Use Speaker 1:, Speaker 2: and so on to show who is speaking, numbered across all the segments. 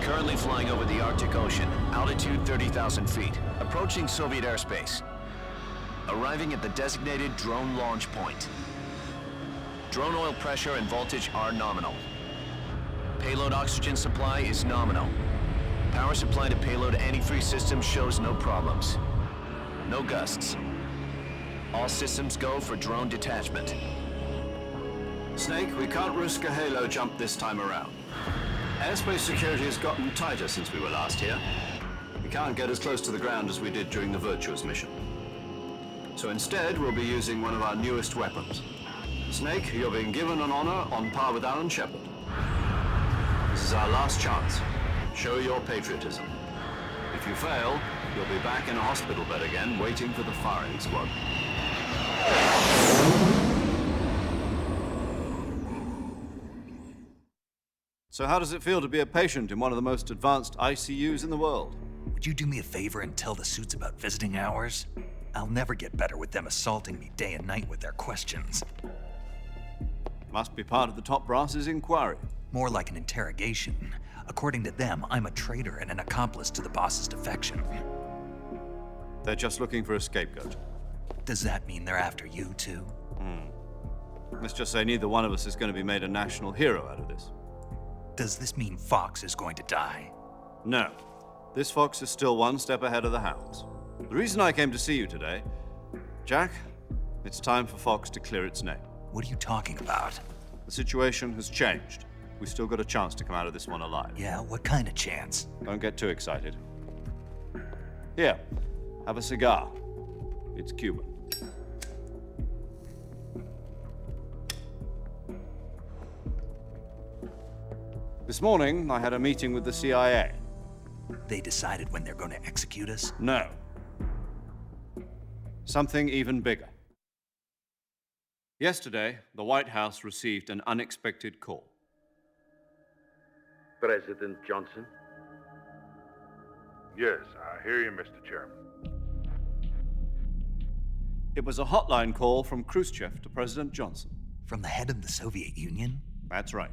Speaker 1: Currently flying over the Arctic Ocean, altitude 30,000 feet, approaching Soviet airspace. Arriving at the designated drone launch point. Drone oil pressure and voltage are nominal. Payload oxygen supply is nominal. Power supply to payload antifreeze system shows no problems. No gusts. All systems go for drone detachment.
Speaker 2: Snake, we can't risk a halo jump this time around. Airspace security has gotten tighter since we were last here. We can't get as close to the ground as we did during the Virtuous mission. So instead, we'll be using one of our newest weapons. Snake, you're being given an honor on par with Alan Shepard. This is our last chance. Show your patriotism. If you fail, you'll be back in a hospital bed again, waiting for the firing squad.
Speaker 3: So how does it feel to be a patient in one of the most advanced ICUs in the world?
Speaker 4: Would you do me a favor and tell the suits about visiting hours? I'll never get better with them assaulting me day and night with their questions.
Speaker 3: Must be part of the top brass's inquiry.
Speaker 4: More like an interrogation. According to them, I'm a traitor and an accomplice to the boss's defection.
Speaker 3: They're just looking for a scapegoat.
Speaker 4: Does that mean they're after you, too?
Speaker 3: Let's just say neither one of us is going to be made a national hero out of this.
Speaker 4: Does this mean Fox is going to die?
Speaker 3: No. This fox is still one step ahead of the hounds. The reason I came to see you today, Jack, it's time for Fox to clear its name.
Speaker 4: What are you talking about?
Speaker 3: The situation has changed. We've still got a chance to come out of this one alive.
Speaker 4: Yeah, what kind of chance?
Speaker 3: Don't get too excited. Here, have a cigar. It's Cuban. This morning, I had a meeting with the CIA.
Speaker 4: They decided when they're going to execute us?
Speaker 3: No. Something even bigger. Yesterday, the White House received an unexpected call.
Speaker 5: President Johnson?
Speaker 6: Yes, I hear you, Mr. Chairman.
Speaker 3: It was a hotline call from Khrushchev to President Johnson.
Speaker 4: From the head of the Soviet Union?
Speaker 3: That's right.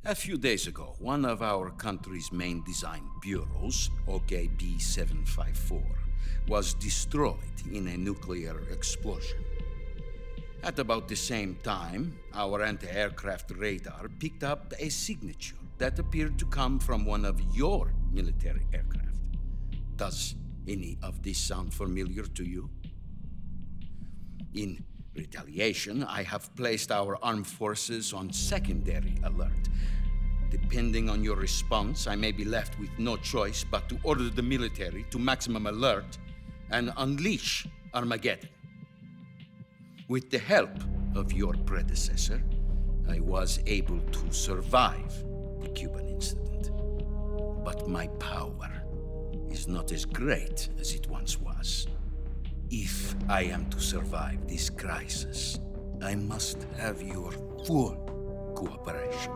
Speaker 5: A few days ago, one of our country's main design bureaus, OKB 754, was destroyed in a nuclear explosion. At about the same time, our anti-aircraft radar picked up a signature that appeared to come from one of your military aircraft. Does any of this sound familiar to you? In retaliation, I have placed our armed forces on secondary alert. Depending on your response, I may be left with no choice but to order the military to maximum alert and unleash Armageddon. With the help of your predecessor, I was able to survive the Cuban incident. But my power is not as great as it once was. If I am to survive this crisis, I must have your full cooperation.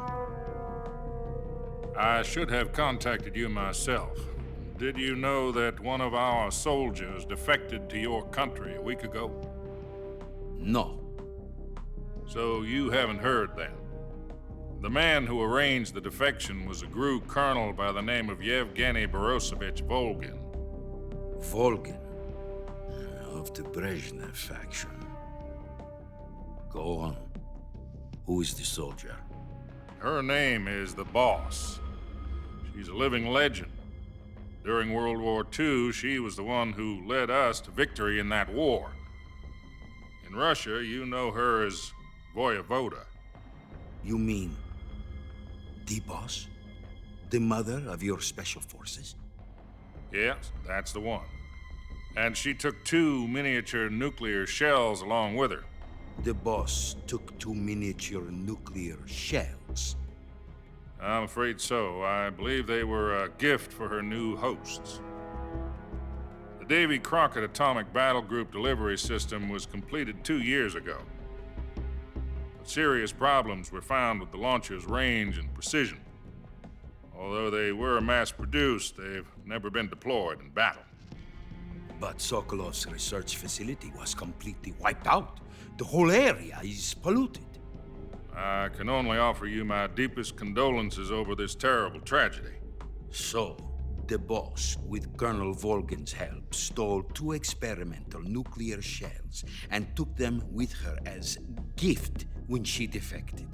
Speaker 6: I should have contacted you myself. Did you know that one of our soldiers defected to your country a week ago?
Speaker 5: No.
Speaker 6: So you haven't heard then. The man who arranged the defection was a GRU colonel by the name of Yevgeny Borosovich Volgin.
Speaker 5: Volgin, of the Brezhnev faction. Go on. Who is the soldier?
Speaker 6: Her name is the Boss. She's a living legend. During World War II, she was the one who led us to victory in that war. In Russia, you know her as Voyevoda.
Speaker 5: You mean the boss? The mother of your special forces?
Speaker 6: Yes, that's the one. And she took 2 miniature nuclear shells along with her.
Speaker 5: The boss took 2 miniature nuclear shells.
Speaker 6: I'm afraid so. I believe they were a gift for her new hosts. The Davy Crockett Atomic Battle Group delivery system was completed 2 years ago. But serious problems were found with the launcher's range and precision. Although they were mass-produced, they've never been deployed in battle.
Speaker 5: But Sokolov's research facility was completely wiped out. The whole area is polluted.
Speaker 6: I can only offer you my deepest condolences over this terrible tragedy.
Speaker 5: So, the boss, with Colonel Volgin's help, stole 2 experimental nuclear shells and took them with her as gift when she defected.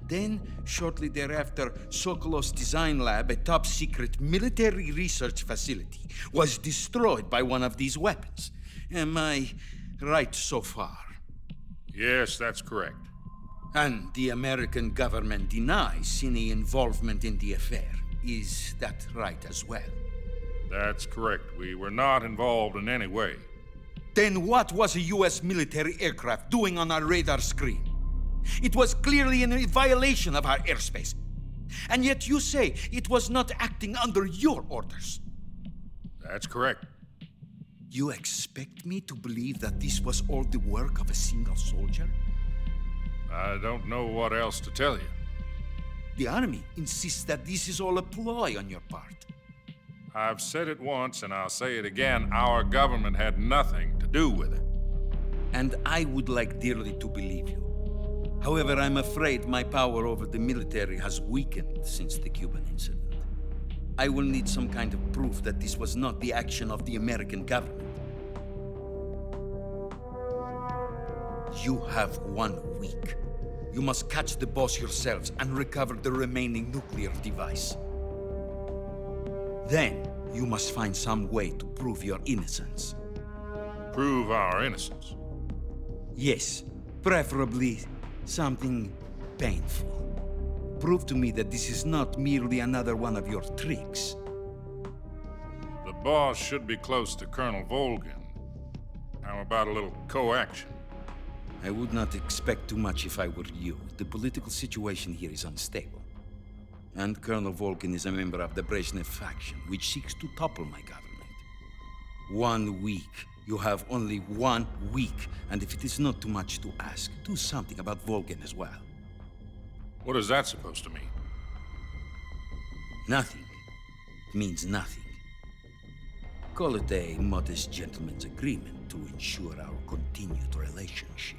Speaker 5: Then, shortly thereafter, Sokolov's design lab, a top-secret military research facility, was destroyed by one of these weapons. Am I right so far?
Speaker 6: Yes, that's correct.
Speaker 5: And the American government denies any involvement in the affair. Is that right as well?
Speaker 6: That's correct. We were not involved in any way.
Speaker 5: Then what was a U.S. military aircraft doing on our radar screen? It was clearly in violation of our airspace. And yet you say it was not acting under your orders.
Speaker 6: That's correct.
Speaker 5: You expect me to believe that this was all the work of a single soldier?
Speaker 6: I don't know what else to tell you.
Speaker 5: The army insists that this is all a ploy on your part.
Speaker 6: I've said it once and I'll say it again. Our government had nothing to do with it.
Speaker 5: And I would like dearly to believe you. However, I'm afraid my power over the military has weakened since the Cuban incident. I will need some kind of proof that this was not the action of the American government. You have 1 week. You must catch the boss yourselves and recover the remaining nuclear device. Then, you must find some way to prove your innocence.
Speaker 6: Prove our innocence.
Speaker 5: Yes, preferably something painful. Prove to me that this is not merely another one of your tricks.
Speaker 6: The boss should be close to Colonel Volgin. How about a little coaction?
Speaker 5: I would not expect too much if I were you. The political situation here is unstable. And Colonel Volgin is a member of the Brezhnev faction, which seeks to topple my government. 1 week. You have only 1 week. And if it is not too much to ask, do something about Volgin as well.
Speaker 6: What is that supposed to mean?
Speaker 5: Nothing. It means nothing. Call it a modest gentleman's agreement to ensure our continued relationship.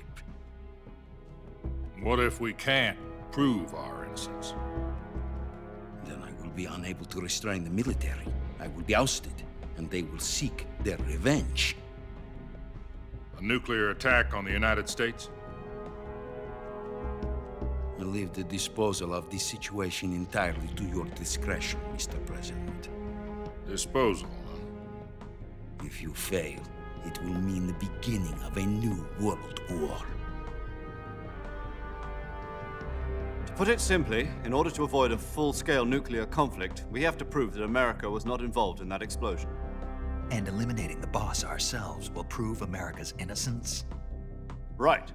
Speaker 6: What if we can't prove our innocence?
Speaker 5: Then I will be unable to restrain the military. I will be ousted, and they will seek their revenge.
Speaker 6: A nuclear attack on the United States?
Speaker 5: I leave the disposal of this situation entirely to your discretion, Mr. President.
Speaker 6: Disposal, huh?
Speaker 5: If you fail, it will mean the beginning of a new world war.
Speaker 3: To put it simply, in order to avoid a full-scale nuclear conflict, we have to prove that America was not involved in that explosion.
Speaker 4: And eliminating the boss ourselves will prove America's innocence?
Speaker 3: Right.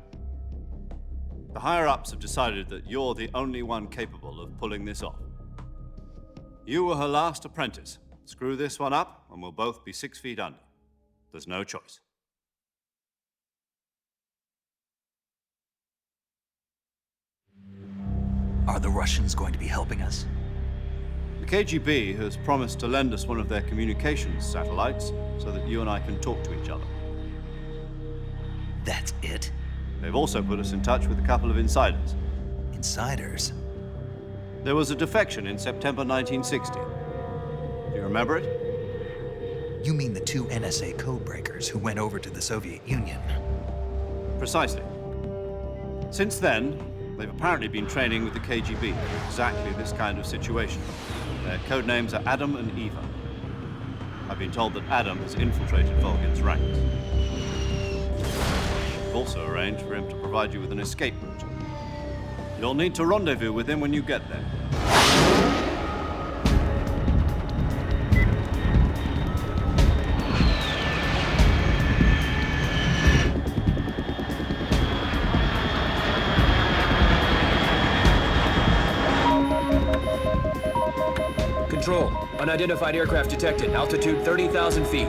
Speaker 3: The higher-ups have decided that you're the only one capable of pulling this off. You were her last apprentice. Screw this one up, and we'll both be 6 feet under. There's no choice.
Speaker 4: Are the Russians going to be helping us?
Speaker 3: The KGB has promised to lend us one of their communications satellites so that you and I can talk to each other.
Speaker 4: That's it?
Speaker 3: They've also put us in touch with a couple of insiders.
Speaker 4: Insiders?
Speaker 3: There was a defection in September 1960. Do you remember it?
Speaker 4: You mean the 2 NSA codebreakers who went over to the Soviet Union?
Speaker 3: Precisely. Since then, they've apparently been training with the KGB for exactly this kind of situation. Their code names are Adam and Eva. I've been told that Adam has infiltrated Volgin's ranks. We've also arranged for him to provide you with an escape route. You'll need to rendezvous with him when you get there.
Speaker 7: Control. Unidentified aircraft detected. Altitude 30,000 feet.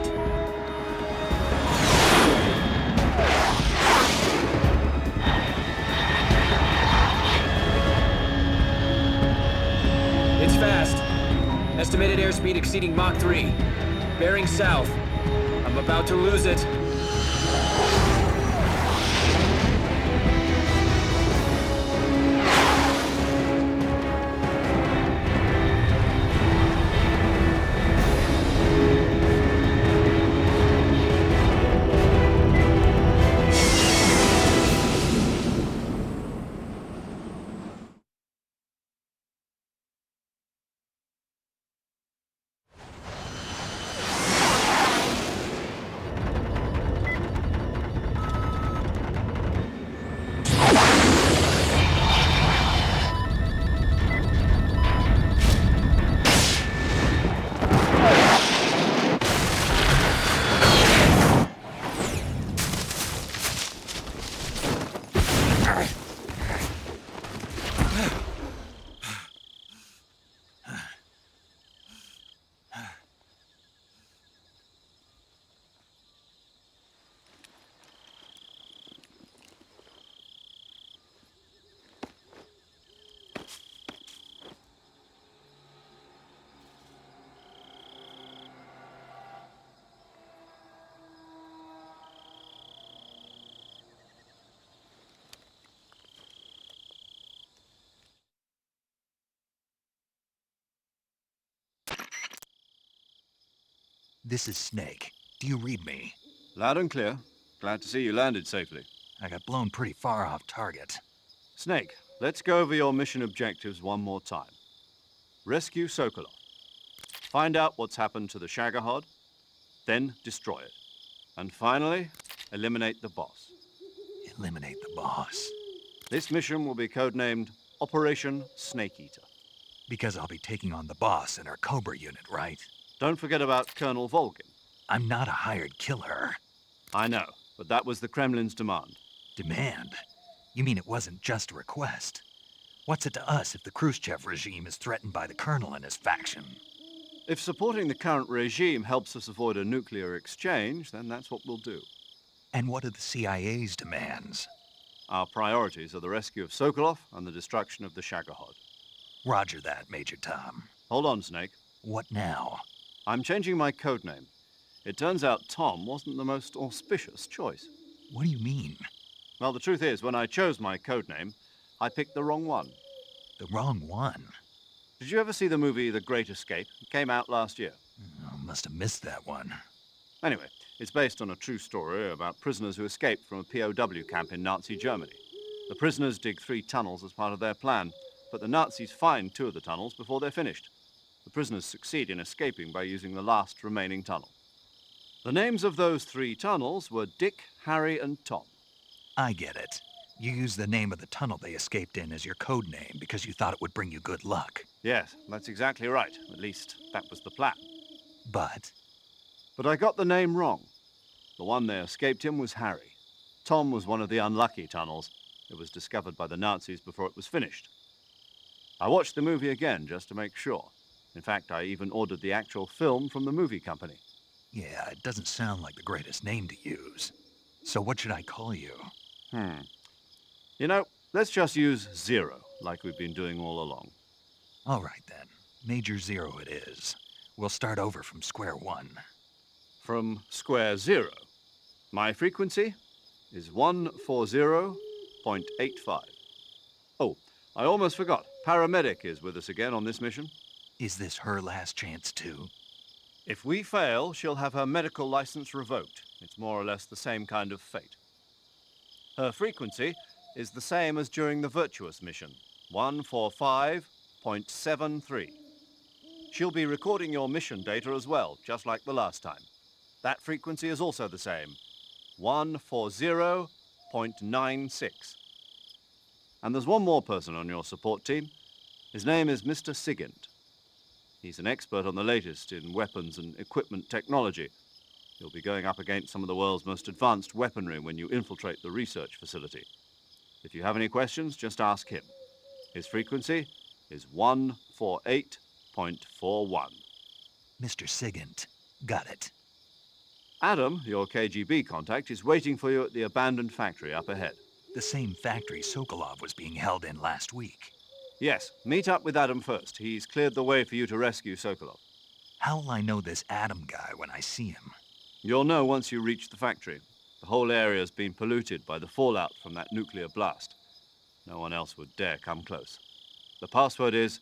Speaker 7: It's fast. Estimated airspeed exceeding Mach 3. Bearing south. I'm about to lose it.
Speaker 4: This is Snake. Do you read me?
Speaker 3: Loud and clear. Glad to see you landed safely.
Speaker 4: I got blown pretty far off target.
Speaker 3: Snake, let's go over your mission objectives one more time. Rescue Sokolov. Find out what's happened to the Shagohod, then destroy it. And finally, eliminate the boss.
Speaker 4: Eliminate the boss.
Speaker 3: This mission will be codenamed Operation Snake Eater.
Speaker 4: Because I'll be taking on the boss in our Cobra unit, right?
Speaker 3: Don't forget about Colonel Volgin.
Speaker 4: I'm not a hired killer.
Speaker 3: I know, but that was the Kremlin's demand.
Speaker 4: Demand? You mean it wasn't just a request? What's it to us if the Khrushchev regime is threatened by the Colonel and his faction?
Speaker 3: If supporting the current regime helps us avoid a nuclear exchange, then that's what we'll do.
Speaker 4: And what are the CIA's demands?
Speaker 3: Our priorities are the rescue of Sokolov and the destruction of the Shagohod.
Speaker 4: Roger that, Major Tom.
Speaker 3: Hold on, Snake.
Speaker 4: What now?
Speaker 3: I'm changing my codename. It turns out Tom wasn't the most auspicious choice.
Speaker 4: What do you mean?
Speaker 3: Well, the truth is, when I chose my codename, I picked the wrong one.
Speaker 4: The wrong one?
Speaker 3: Did you ever see the movie The Great Escape? It came out last year.
Speaker 4: Oh, must have missed that one.
Speaker 3: Anyway, it's based on a true story about prisoners who escaped from a POW camp in Nazi Germany. The prisoners dig 3 tunnels as part of their plan, but the Nazis find 2 of the tunnels before they're finished. The prisoners succeed in escaping by using the last remaining tunnel. The names of those 3 tunnels were Dick, Harry, and Tom.
Speaker 4: I get it. You used the name of the tunnel they escaped in as your code name because you thought it would bring you good luck.
Speaker 3: Yes, that's exactly right. At least, that was the plan.
Speaker 4: But
Speaker 3: But I got the name wrong. The one they escaped in was Harry. Tom was one of the unlucky tunnels. It was discovered by the Nazis before it was finished. I watched the movie again just to make sure. In fact, I even ordered the actual film from the movie company.
Speaker 4: yeah, it doesn't sound like the greatest name to use. So what should I call you?
Speaker 3: You know, let's just use Zero, like we've been doing all along.
Speaker 4: All right then. Major Zero it is. We'll start over from square one.
Speaker 3: From square 0. My frequency is 140.85. Oh, I almost forgot. Paramedic is with us again on this mission.
Speaker 4: Is this her last chance too?
Speaker 3: If we fail, she'll have her medical license revoked. It's more or less the same kind of fate. Her frequency is the same as during the Virtuous mission, 145.73. She'll be recording your mission data as well, just like the last time. That frequency is also the same, 140.96. And there's one more person on your support team. His name is Mr. Sigint. He's an expert on the latest in weapons and equipment technology. You'll be going up against some of the world's most advanced weaponry when you infiltrate the research facility. If you have any questions, just ask him. His frequency is 148.41.
Speaker 4: Mr. Sigint. Got it.
Speaker 3: Adam, your KGB contact, is waiting for you at the abandoned factory up ahead.
Speaker 4: The same factory Sokolov was being held in last week.
Speaker 3: Yes, meet up with Adam first. He's cleared the way for you to rescue Sokolov.
Speaker 4: How'll I know this Adam guy when I see him?
Speaker 3: You'll know once you reach the factory. The whole area's been polluted by the fallout from that nuclear blast. No one else would dare come close. The password is,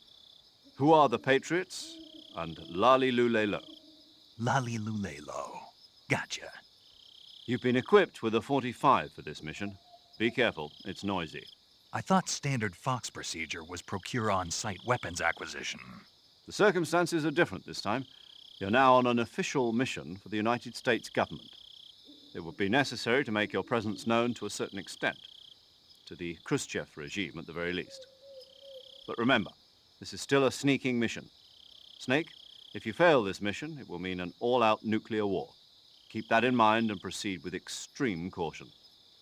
Speaker 3: "Who are the Patriots?" and "Lali Lule Lo."
Speaker 4: Lali Lulelo. Gotcha.
Speaker 3: You've been equipped with a 45 for this mission. Be careful, it's noisy.
Speaker 4: I thought standard Fox procedure was procure on-site weapons acquisition.
Speaker 3: The circumstances are different this time. You're now on an official mission for the United States government. It would be necessary to make your presence known to a certain extent, to the Khrushchev regime at the very least. But remember, this is still a sneaking mission. Snake, if you fail this mission, it will mean an all-out nuclear war. Keep that in mind and proceed with extreme caution.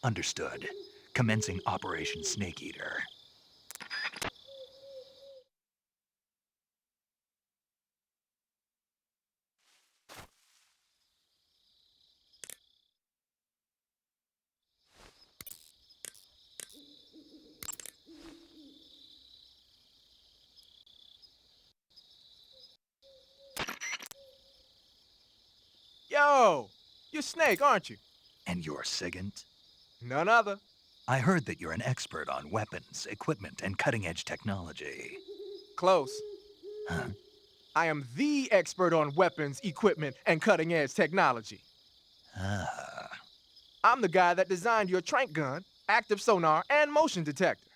Speaker 4: Understood. Commencing Operation Snake Eater.
Speaker 8: Oh, you're Snake, aren't you?
Speaker 4: And you're Sigint?
Speaker 8: None other.
Speaker 4: I heard that you're an expert on weapons, equipment, and cutting-edge technology.
Speaker 8: Close.
Speaker 4: Huh?
Speaker 8: I am the expert on weapons, equipment, and cutting-edge technology.
Speaker 4: Ah.
Speaker 8: I'm the guy that designed your trank gun, active sonar, and motion detector.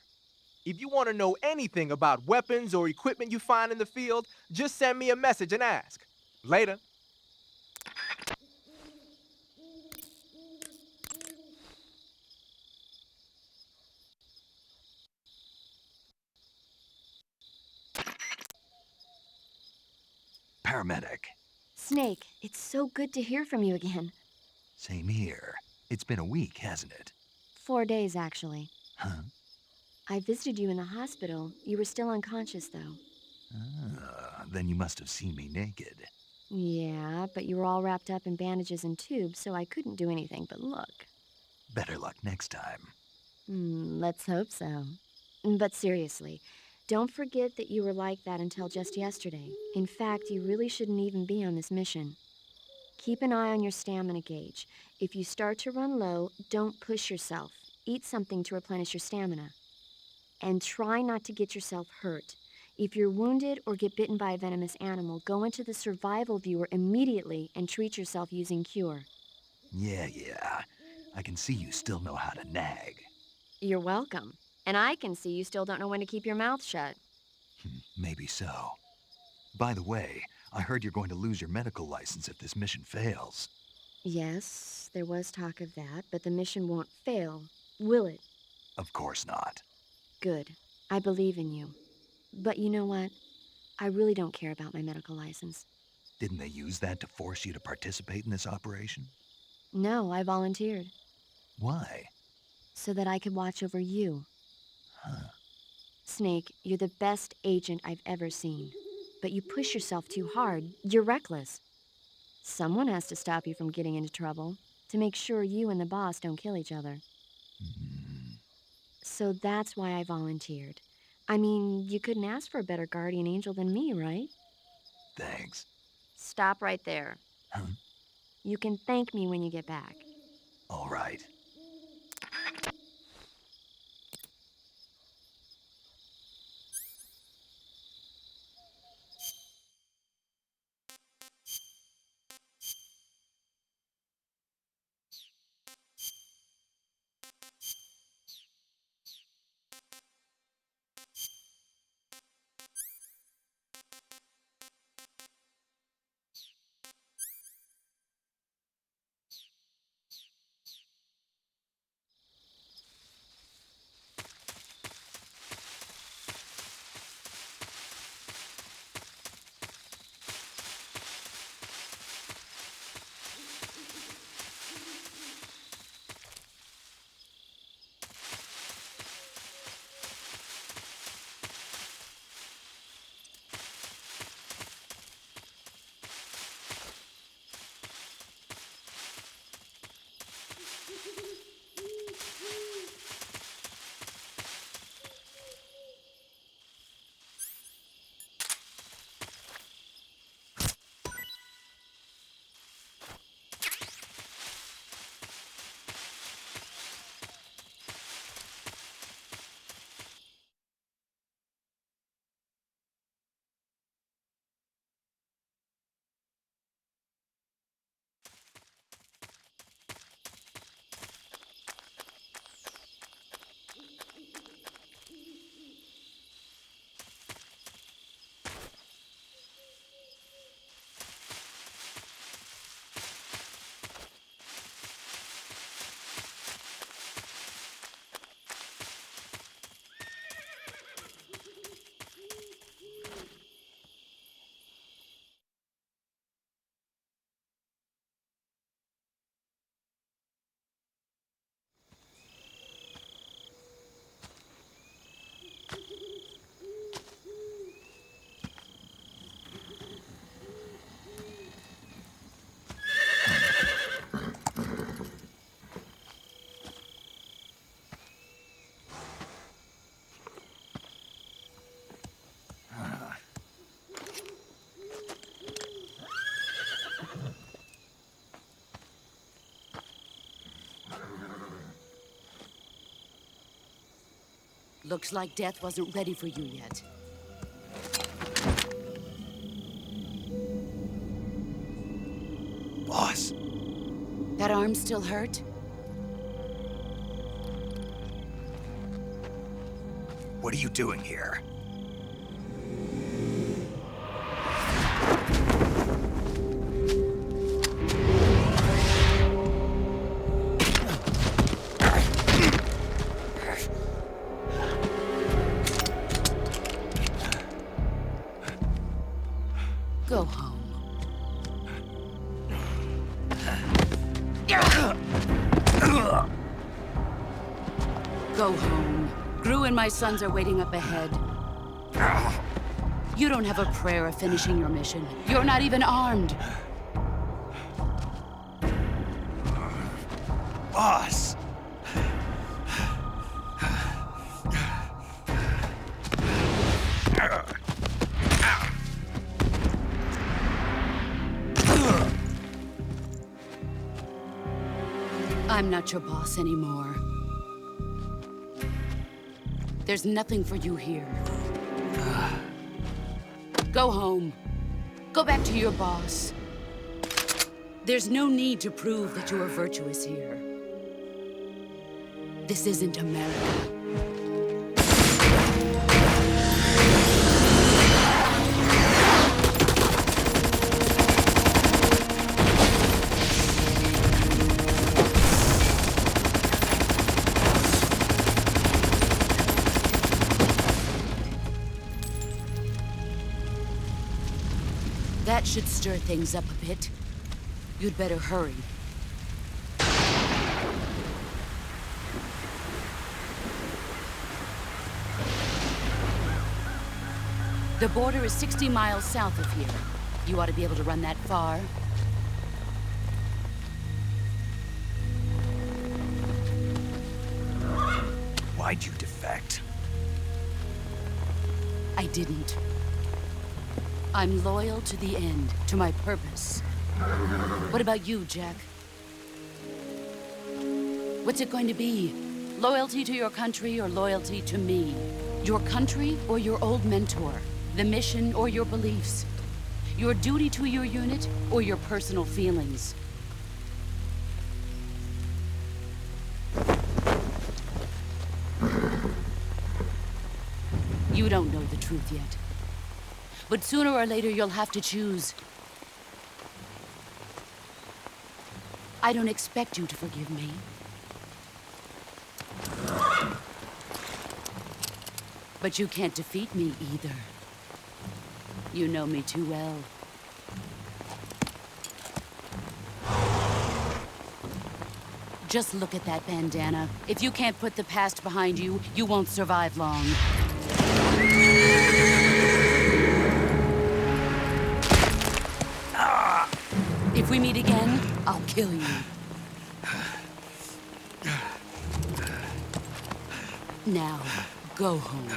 Speaker 8: If you want to know anything about weapons or equipment you find in the field, just send me a message and ask. Later.
Speaker 4: Paramedic.
Speaker 9: Snake, it's so good to hear from you again.
Speaker 4: Same here. It's been a week, hasn't it?
Speaker 9: 4 days, actually.
Speaker 4: Huh?
Speaker 9: I visited you in the hospital. You were still unconscious, though.
Speaker 4: Then you must have seen me naked.
Speaker 9: Yeah, but you were all wrapped up in bandages and tubes, so I couldn't do anything but look.
Speaker 4: Better luck next time.
Speaker 9: Let's hope so. But seriously, don't forget that you were like that until just yesterday. In fact, you really shouldn't even be on this mission. Keep an eye on your stamina gauge. If you start to run low, don't push yourself. Eat something to replenish your stamina. And try not to get yourself hurt. If you're wounded or get bitten by a venomous animal, go into the survival viewer immediately and treat yourself using Cure.
Speaker 4: Yeah. I can see you still know how to nag.
Speaker 9: You're welcome. And I can see you still don't know when to keep your mouth shut.
Speaker 4: Maybe so. By the way, I heard you're going to lose your medical license if this mission fails.
Speaker 9: Yes, there was talk of that, but the mission won't fail, will it?
Speaker 4: Of course not.
Speaker 9: Good. I believe in you. But you know what? I really don't care about my medical license.
Speaker 4: Didn't they use that to force you to participate in this operation?
Speaker 9: No, I volunteered.
Speaker 4: Why?
Speaker 9: So that I could watch over you.
Speaker 4: Huh.
Speaker 9: Snake, you're the best agent I've ever seen. But you push yourself too hard. You're reckless. Someone has to stop you from getting into trouble, to make sure you and the boss don't kill each other. So that's why I volunteered. I mean, you couldn't ask for a better guardian angel than me, right?
Speaker 4: Thanks.
Speaker 9: Stop right there.
Speaker 4: Huh?
Speaker 9: You can thank me when you get back.
Speaker 4: All right.
Speaker 10: Looks like death wasn't ready for you yet.
Speaker 4: Boss,
Speaker 10: That arm still hurt?
Speaker 4: what are you doing here?
Speaker 10: Go home. Go home. Gru and my sons are waiting up ahead. You don't have a prayer of finishing your mission. You're not even armed.
Speaker 4: Boss!
Speaker 10: I'm not your boss anymore. There's nothing for you here. Go home. Go back to your boss. There's no need to prove that you are virtuous here. This isn't America. That should stir things up a bit. You'd better hurry. The border is 60 miles south of here. You ought to be able to run that far.
Speaker 4: Why'd you defect?
Speaker 10: I didn't. I'm loyal to the end, to my purpose. What about you, Jack? What's it going to be? Loyalty to your country or loyalty to me? Your country or your old mentor? The mission or your beliefs? Your duty to your unit or your personal feelings? You don't know the truth yet. But sooner or later, you'll have to choose. I don't expect you to forgive me. But you can't defeat me either. You know me too well. Just look at that bandana. If you can't put the past behind you, you won't survive long. If we meet again, I'll kill you. Now, go home.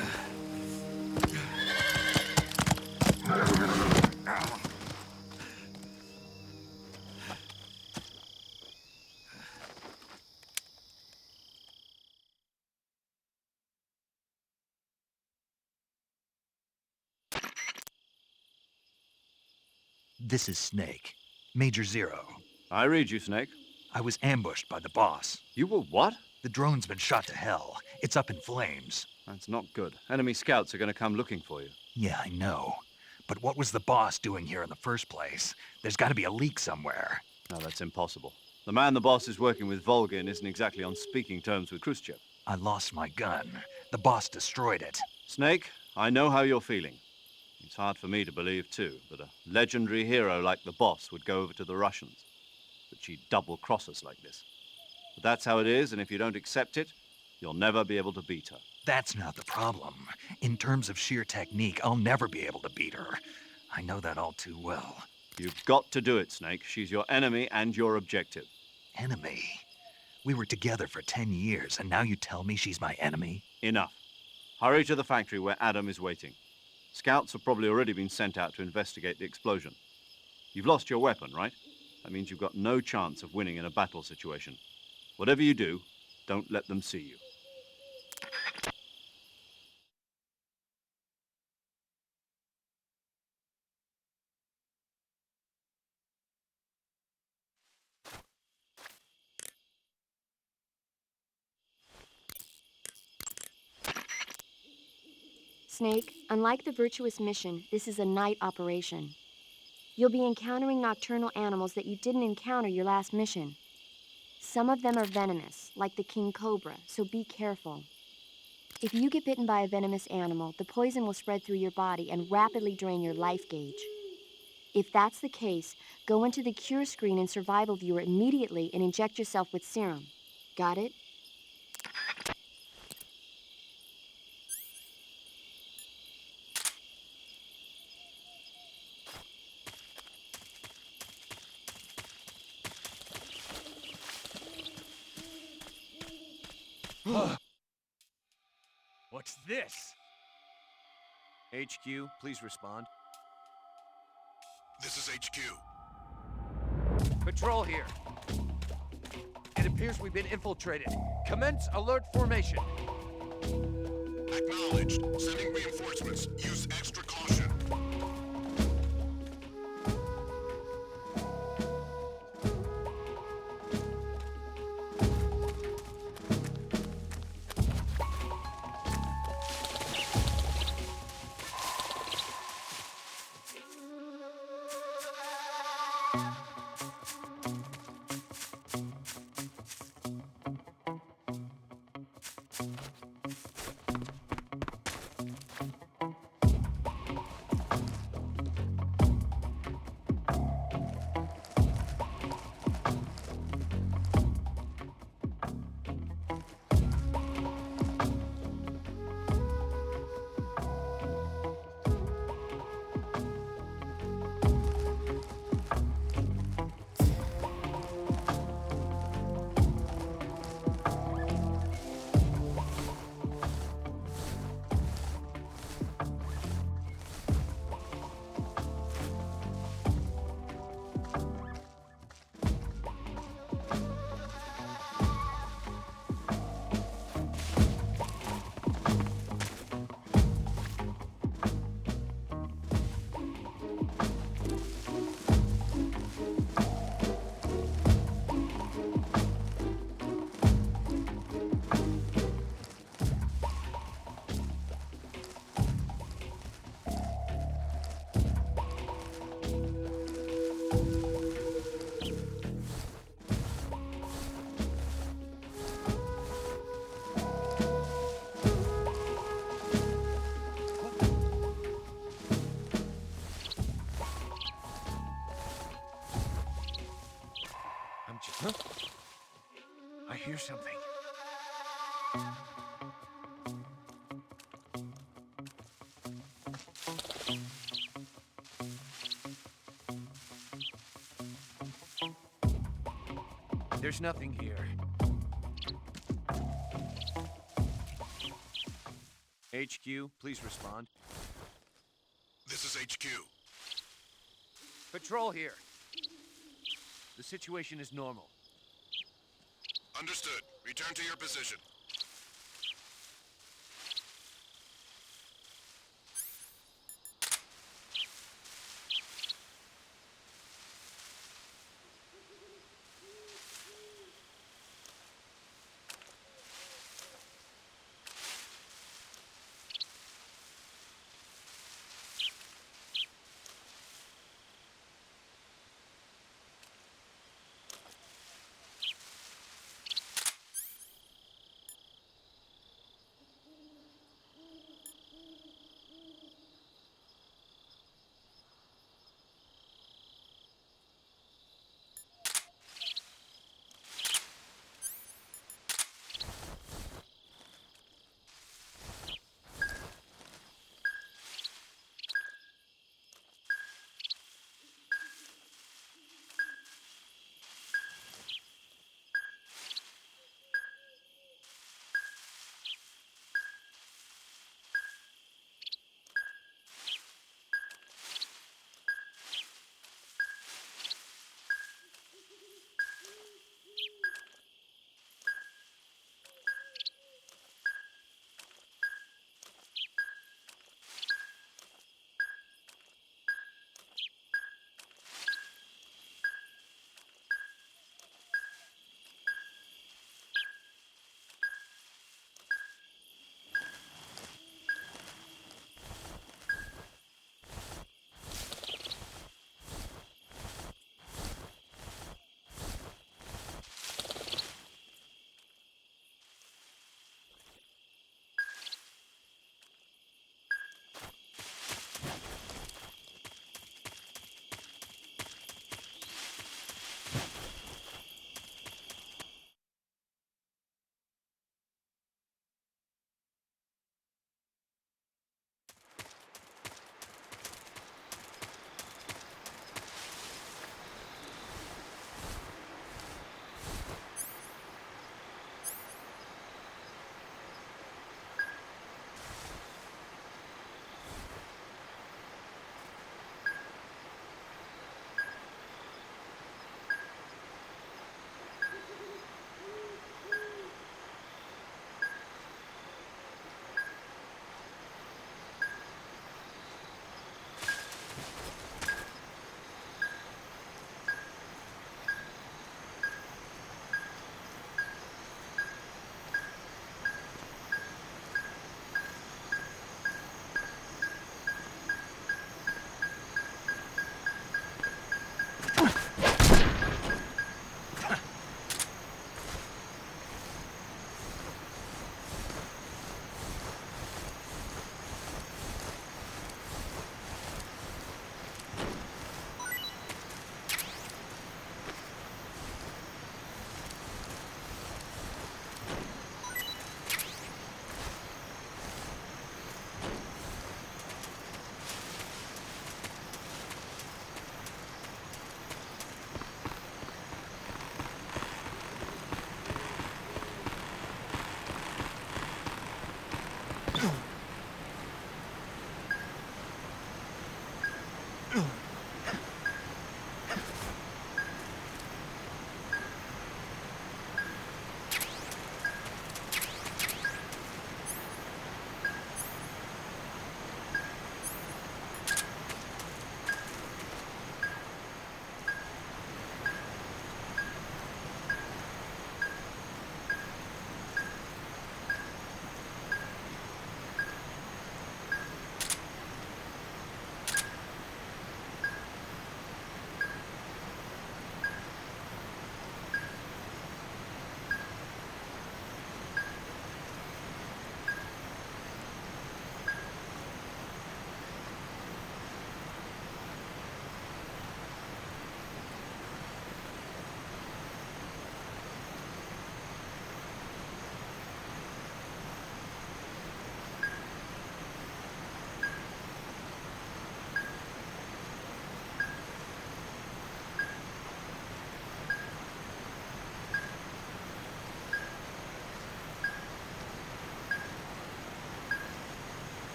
Speaker 4: This is Snake. Major Zero.
Speaker 3: I read you, Snake.
Speaker 4: I was ambushed by the boss.
Speaker 3: You were what?
Speaker 4: The drone's been shot to hell. It's up in flames.
Speaker 3: That's not good. Enemy scouts are going to come looking for you.
Speaker 4: Yeah, I know. But what was the boss doing here in the first place? There's got to be a leak somewhere.
Speaker 3: No, that's impossible. The man the boss is working with, Volgin, isn't exactly on speaking terms with Khrushchev.
Speaker 4: I lost my gun. The boss destroyed it.
Speaker 3: Snake, I know how you're feeling. It's hard for me to believe, too, that a legendary hero like the boss would go over to the Russians. That she'd double-cross us like this. But that's how it is, and if you don't accept it, you'll never be able to beat her.
Speaker 4: That's not the problem. In terms of sheer technique, I'll never be able to beat her. I know that all too well.
Speaker 3: You've got to do it, Snake. She's your enemy and your objective.
Speaker 4: Enemy? We were together for 10 years, and now you tell me she's my enemy?
Speaker 3: Enough. Hurry to the factory where Adam is waiting. Scouts have probably already been sent out to investigate the explosion. You've lost your weapon, right? That means you've got no chance of winning in a battle situation. Whatever you do, don't let them see you.
Speaker 9: Snake, unlike the Virtuous mission, this is a night operation. You'll be encountering nocturnal animals that you didn't encounter your last mission. Some of them are venomous, like the king cobra, so be careful. If you get bitten by a venomous animal, the poison will spread through your body and rapidly drain your life gauge. If that's the case, go into the cure screen and survival viewer immediately and inject yourself with serum. Got it?
Speaker 11: What's this?
Speaker 1: HQ, please respond.
Speaker 12: This is HQ.
Speaker 11: Patrol here. It appears we've been infiltrated. Commence alert formation.
Speaker 12: Acknowledged. Sending reinforcements. Use extra caution.
Speaker 11: Huh? I hear something. There's nothing here.
Speaker 1: HQ, please respond.
Speaker 12: This is HQ.
Speaker 11: Patrol here.
Speaker 1: The situation is normal.
Speaker 12: Understood. Return to your position.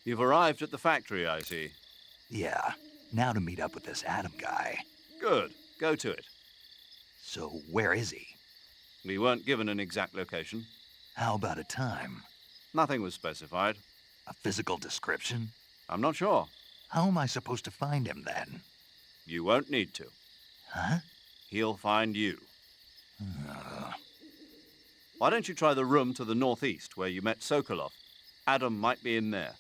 Speaker 3: You've arrived at the factory, I see.
Speaker 4: Yeah, now to meet up with this Adam guy.
Speaker 3: Good. Go to it.
Speaker 4: So where is he?
Speaker 3: We weren't given an exact location.
Speaker 4: How about a time?
Speaker 3: Nothing was specified.
Speaker 4: A physical description?
Speaker 3: I'm not sure.
Speaker 4: How am I supposed to find him then?
Speaker 3: You won't need to.
Speaker 4: Huh?
Speaker 3: He'll find you. Why don't you try the room to the northeast where you met Sokolov? Adam might be in there.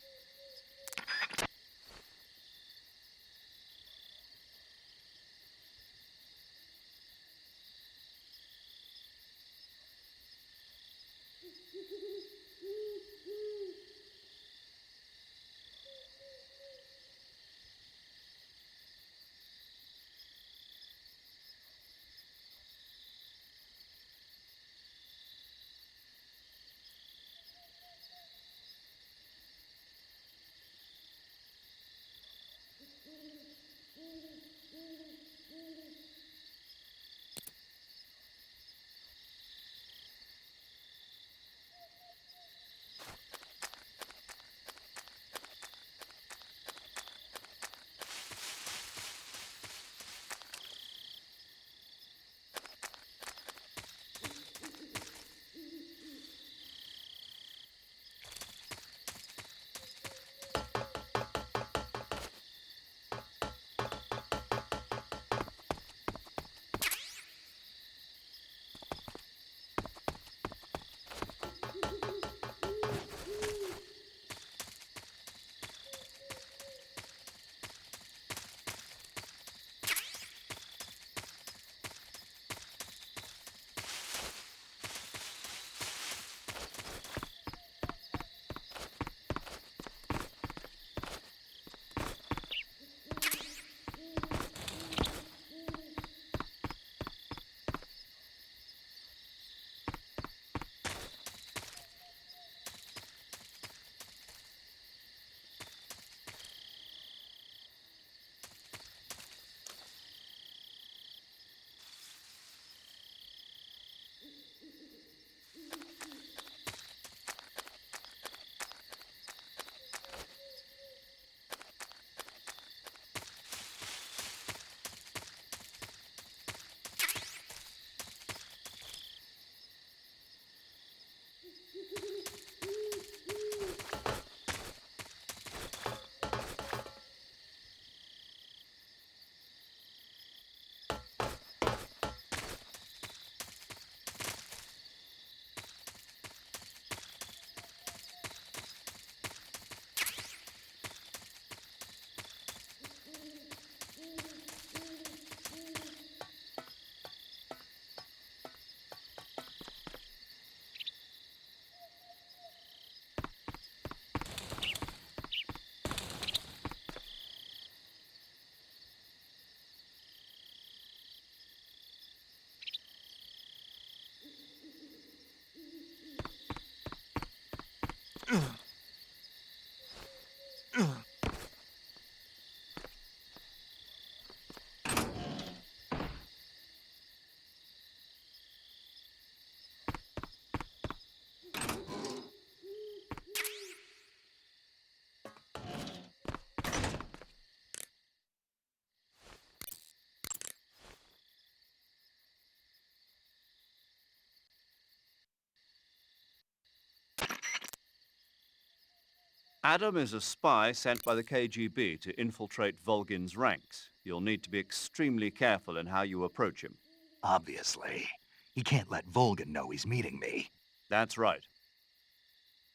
Speaker 3: Adam is a spy sent by the KGB to infiltrate Volgin's ranks. You'll need to be extremely careful in how you approach him.
Speaker 4: Obviously. He can't let Volgin know he's meeting me.
Speaker 3: That's right.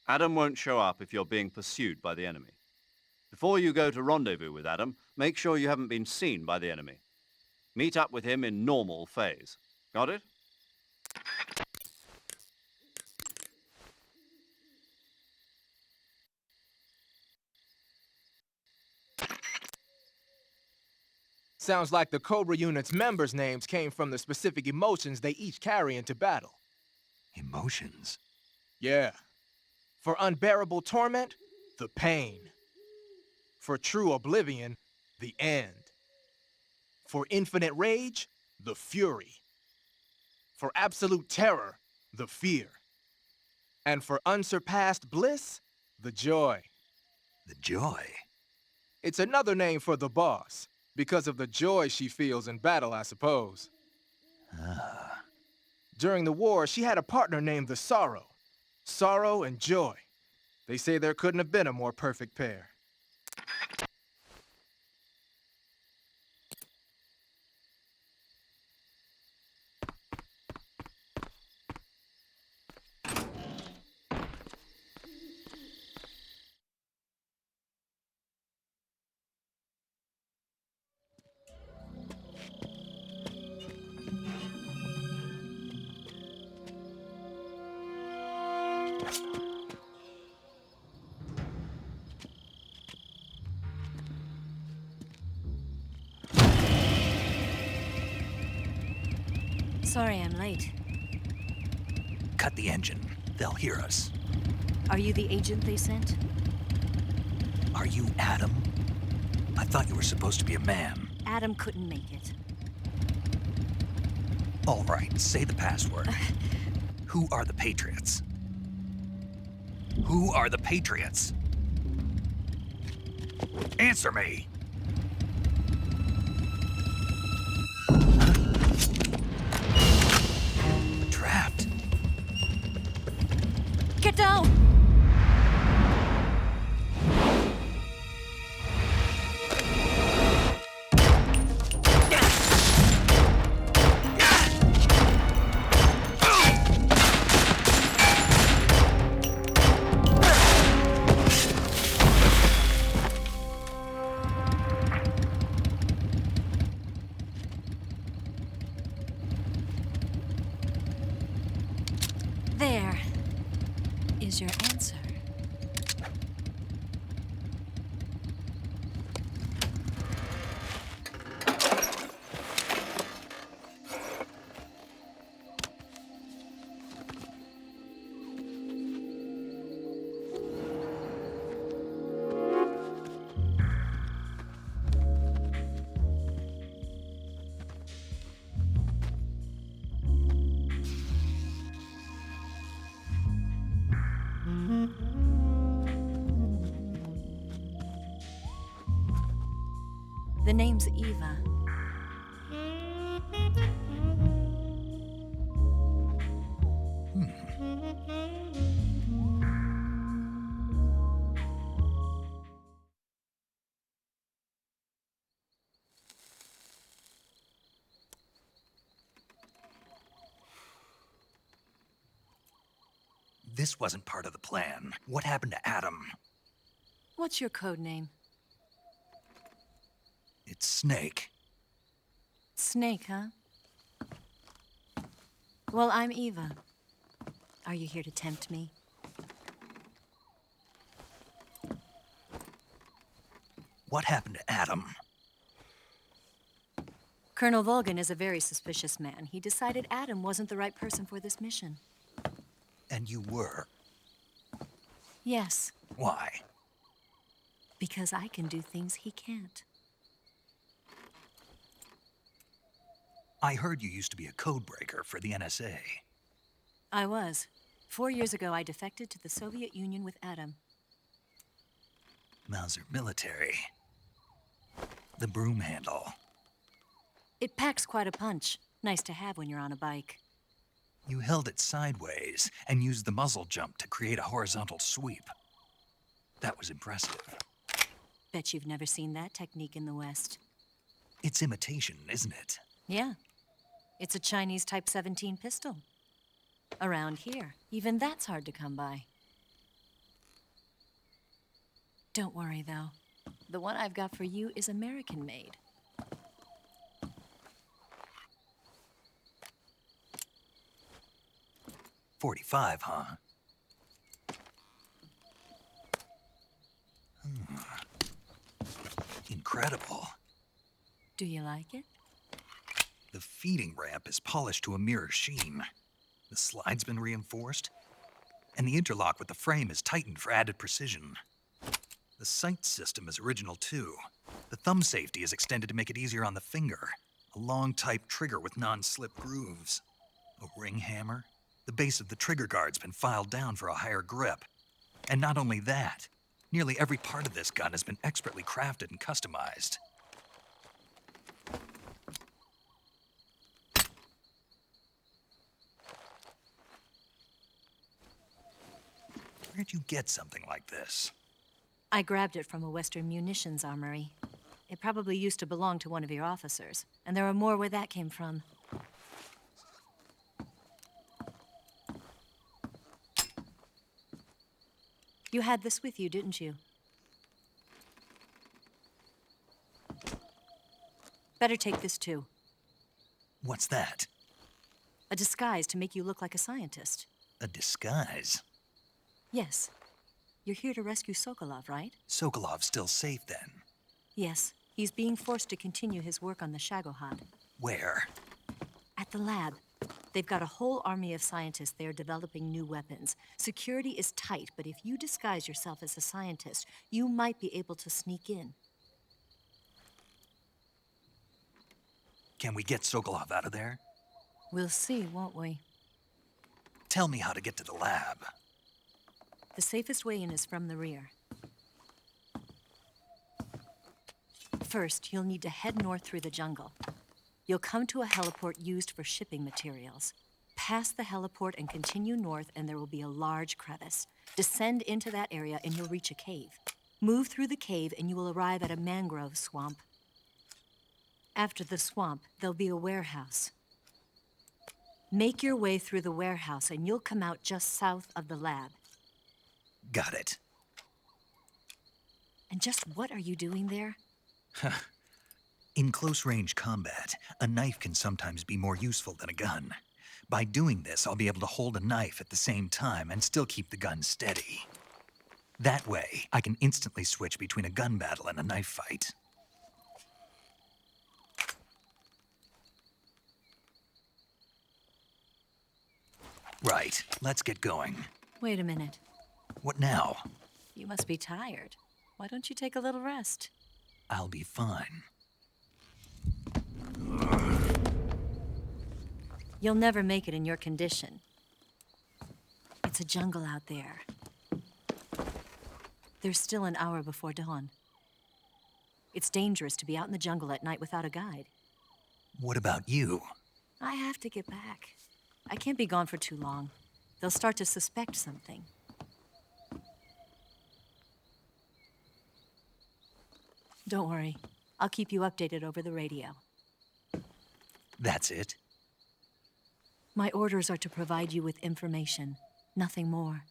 Speaker 3: Adam won't show up if you're being pursued by the enemy. Before you go to rendezvous with Adam, make sure you haven't been seen by the enemy. Meet up with him in normal phase. Got it?
Speaker 8: Sounds like the Cobra unit's members' names came from the specific emotions they each carry into battle.
Speaker 4: Emotions?
Speaker 8: Yeah. For unbearable torment, the pain. For true oblivion, the end. For infinite rage, the fury. For absolute terror, the fear. And for unsurpassed bliss, the joy.
Speaker 4: The joy?
Speaker 8: It's another name for the boss, because of the joy she feels in battle, I suppose.
Speaker 4: Ah.
Speaker 8: During the war, she had a partner named the Sorrow. Sorrow and joy. They say there couldn't have been a more perfect pair.
Speaker 13: Sorry I'm late.
Speaker 4: Cut the engine. They'll hear us.
Speaker 13: Are you the agent they sent?
Speaker 4: Are you Adam? I thought you were supposed to be a man.
Speaker 13: Adam couldn't make it.
Speaker 4: All right, say the password. Who are the Patriots? Who are the Patriots? Answer me! Trapped.
Speaker 13: Get down! There is your answer. The name's Eva.
Speaker 4: This wasn't part of the plan. What happened to Adam?
Speaker 13: What's your code name?
Speaker 4: It's Snake.
Speaker 13: Snake, huh? Well, I'm Eva. Are you here to tempt me?
Speaker 4: What happened to Adam?
Speaker 13: Colonel Volgan is a very suspicious man. He decided Adam wasn't the right person for this mission.
Speaker 4: And you were?
Speaker 13: Yes,
Speaker 4: Why?
Speaker 13: because I can do things he can't.
Speaker 4: I heard you used to be a codebreaker for the NSA.
Speaker 13: I was. 4 years ago, I defected to the Soviet Union with Adam.
Speaker 4: Mauser military. The broom handle.
Speaker 13: It packs quite a punch. Nice to have when you're on a bike.
Speaker 4: You held it sideways and used the muzzle jump to create a horizontal sweep. That was impressive.
Speaker 13: Bet you've never seen that technique in the West.
Speaker 4: It's imitation, isn't it?
Speaker 13: Yeah. It's a Chinese Type 17 pistol. Around here, even that's hard to come by. Don't worry, though. The one I've got for you is American-made.
Speaker 4: .45, huh? Incredible.
Speaker 13: Do you like it?
Speaker 4: The feeding ramp is polished to a mirror sheen. The slide's been reinforced, and the interlock with the frame is tightened for added precision. The sight system is original too. The thumb safety is extended to make it easier on the finger. A long type trigger with non-slip grooves. A ring hammer. The base of the trigger guard's been filed down for a higher grip. And not only that, nearly every part of this gun has been expertly crafted and customized. Where'd you get something like this?
Speaker 13: I grabbed it from a Western munitions armory. It probably used to belong to one of your officers, and there are more where that came from. You had this with you, didn't you? Better take this too.
Speaker 4: What's that?
Speaker 13: A disguise to make you look like a scientist.
Speaker 4: A disguise?
Speaker 13: Yes. You're here to rescue Sokolov, right?
Speaker 4: Sokolov's still safe then?
Speaker 13: Yes. He's being forced to continue his work on the Shagohod.
Speaker 4: Where?
Speaker 13: At the lab. They've got a whole army of scientists there developing new weapons. Security is tight, but if you disguise yourself as a scientist, you might be able to sneak in.
Speaker 4: Can we get Sokolov out of there?
Speaker 13: We'll see, won't we?
Speaker 4: Tell me how to get to the lab.
Speaker 13: The safest way in is from the rear. First, you'll need to head north through the jungle. You'll come to a heliport used for shipping materials. Pass the heliport and continue north, and there will be a large crevice. Descend into that area, and you'll reach a cave. Move through the cave, and you will arrive at a mangrove swamp. After the swamp, there'll be a warehouse. Make your way through the warehouse, and you'll come out just south of the lab.
Speaker 4: Got it.
Speaker 13: And just what are you doing there?
Speaker 4: In close-range combat, a knife can sometimes be more useful than a gun. By doing this, I'll be able to hold a knife at the same time and still keep the gun steady. That way, I can instantly switch between a gun battle and a knife fight. Right, let's get going.
Speaker 13: Wait a minute.
Speaker 4: What now?
Speaker 13: You must be tired. Why don't you take a little rest?
Speaker 4: I'll be fine.
Speaker 13: You'll never make it in your condition. It's a jungle out there. There's still an hour before dawn. It's dangerous to be out in the jungle at night without a guide.
Speaker 4: What about you?
Speaker 13: I have to get back. I can't be gone for too long. They'll start to suspect something. Don't worry. I'll keep you updated over the radio.
Speaker 4: That's it?
Speaker 13: My orders are to provide you with information. Nothing more.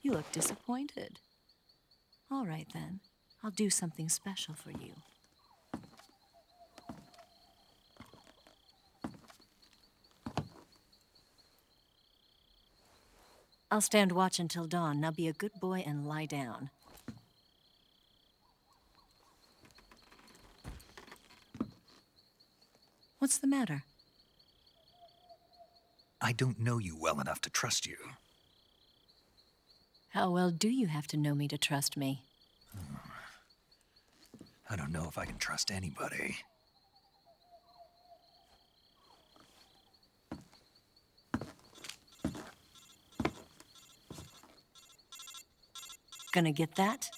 Speaker 13: You look disappointed. All right, then. I'll do something special for you. I'll stand watch until dawn. Now be a good boy and lie down. What's the matter?
Speaker 4: I don't know you well enough to trust you.
Speaker 13: How well do you have to know me to trust me?
Speaker 4: I don't know if I can trust anybody.
Speaker 13: Gonna get that?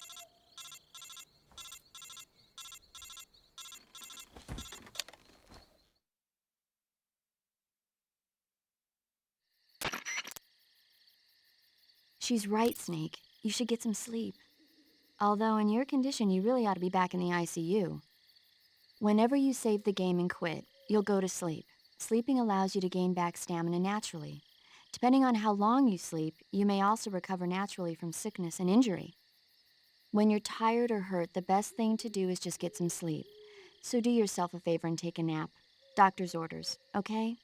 Speaker 9: She's right, Snake. You should get some sleep. Although in your condition, you really ought to be back in the ICU. Whenever you save the game and quit, you'll go to sleep. Sleeping allows you to gain back stamina naturally. Depending on how long you sleep, you may also recover naturally from sickness and injury. When you're tired or hurt, the best thing to do is just get some sleep. So do yourself a favor and take a nap. Doctor's orders, okay?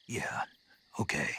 Speaker 4: Yeah, okay.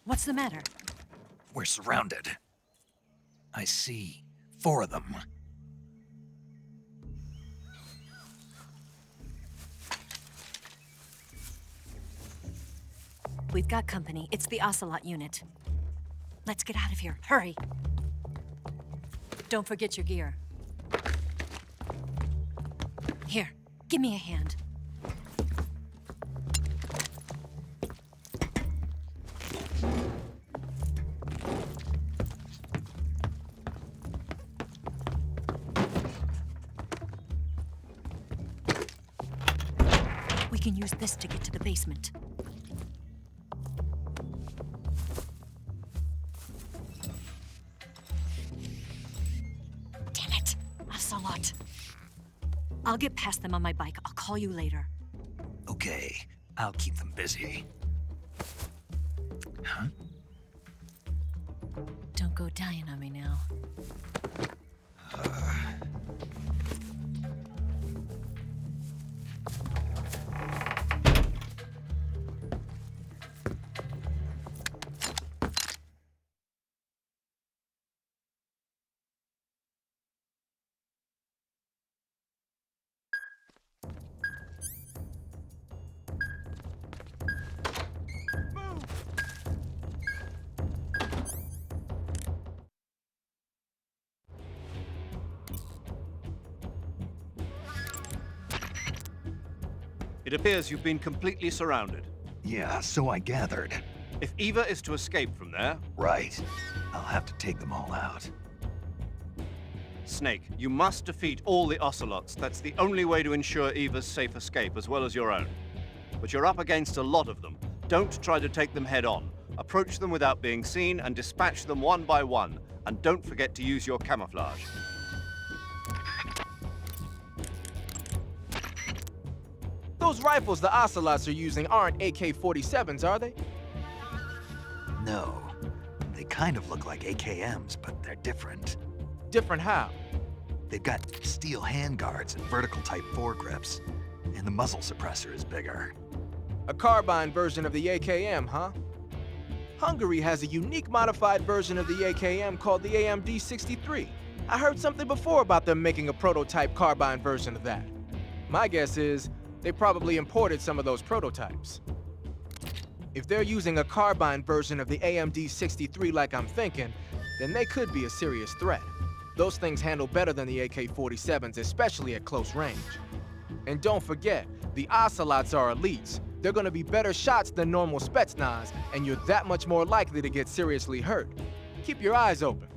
Speaker 13: What's the matter?
Speaker 4: We're surrounded. I see 4 of them.
Speaker 13: We've got company. It's the Ocelot unit. Let's get out of here. Hurry! Don't forget your gear. Here, give me a hand. We can use this to get to the basement. Damn it! Ocelot. I'll get past them on my bike. I'll call you later.
Speaker 4: Okay, I'll keep them busy. Huh?
Speaker 13: Don't go dying on me now.
Speaker 3: It appears you've been completely surrounded.
Speaker 4: Yeah, so I gathered.
Speaker 3: If Eva is to escape from there...
Speaker 4: Right. I'll have to take them all out.
Speaker 3: Snake, you must defeat all the Ocelots. That's the only way to ensure Eva's safe escape, as well as your own. But you're up against a lot of them. Don't try to take them head-on. Approach them without being seen and dispatch them one by one. And don't forget to use your camouflage.
Speaker 8: Those rifles the Ocelots are using aren't AK-47s, are they?
Speaker 4: No. They kind of look like AKMs, but they're different.
Speaker 8: Different how?
Speaker 4: They've got steel handguards and vertical type foregrips, and the muzzle suppressor is bigger.
Speaker 8: A carbine version of the AKM, huh? Hungary has a unique modified version of the AKM called the AMD-63. I heard something before about them making a prototype carbine version of that. My guess is they probably imported some of those prototypes. If they're using a carbine version of the AMD-63 like I'm thinking, then they could be a serious threat. Those things handle better than the AK-47s, especially at close range. And don't forget, the Ocelots are elites. They're gonna be better shots than normal Spetsnaz, and you're that much more likely to get seriously hurt. Keep your eyes open.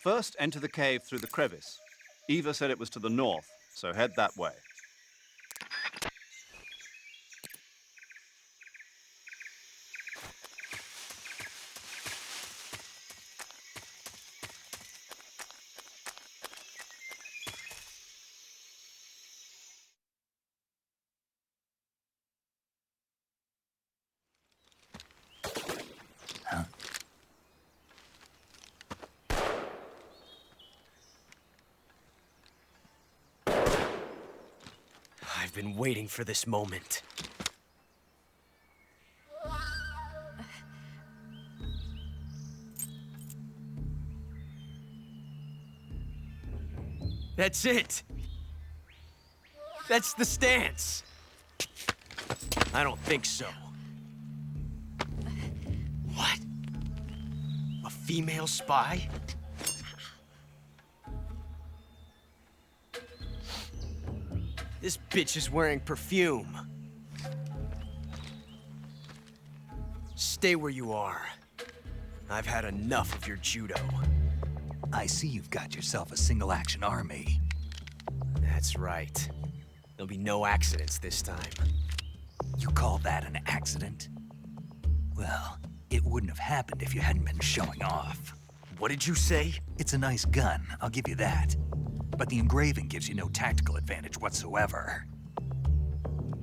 Speaker 3: First, enter the cave through the crevice. Eva said it was to the north, so head that way.
Speaker 7: I've been waiting for this moment. That's it! That's the stance! I don't think so. What? A female spy? This bitch is wearing perfume. Stay where you are. I've had enough of your judo.
Speaker 4: I see you've got yourself a single-action army.
Speaker 7: That's right. There'll be no accidents this time.
Speaker 4: You call that an accident? Well, it wouldn't have happened if you hadn't been showing off.
Speaker 7: What did you say?
Speaker 4: It's a nice gun, I'll give you that. But the engraving gives you no tactical advantage whatsoever.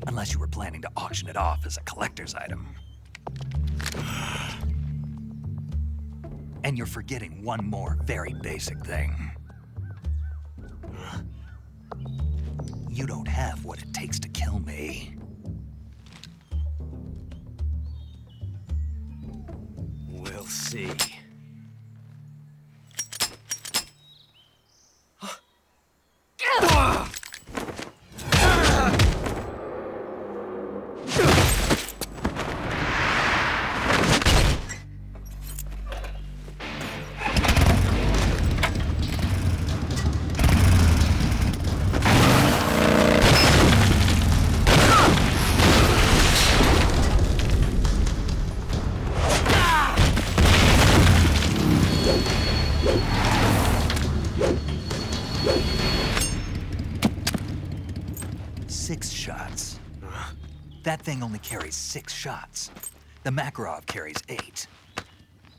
Speaker 4: Unless you were planning to auction it off as a collector's item. And you're forgetting one more very basic thing. You don't have what it takes to kill me.
Speaker 7: We'll see.
Speaker 4: That thing only carries 6 shots. The Makarov carries 8.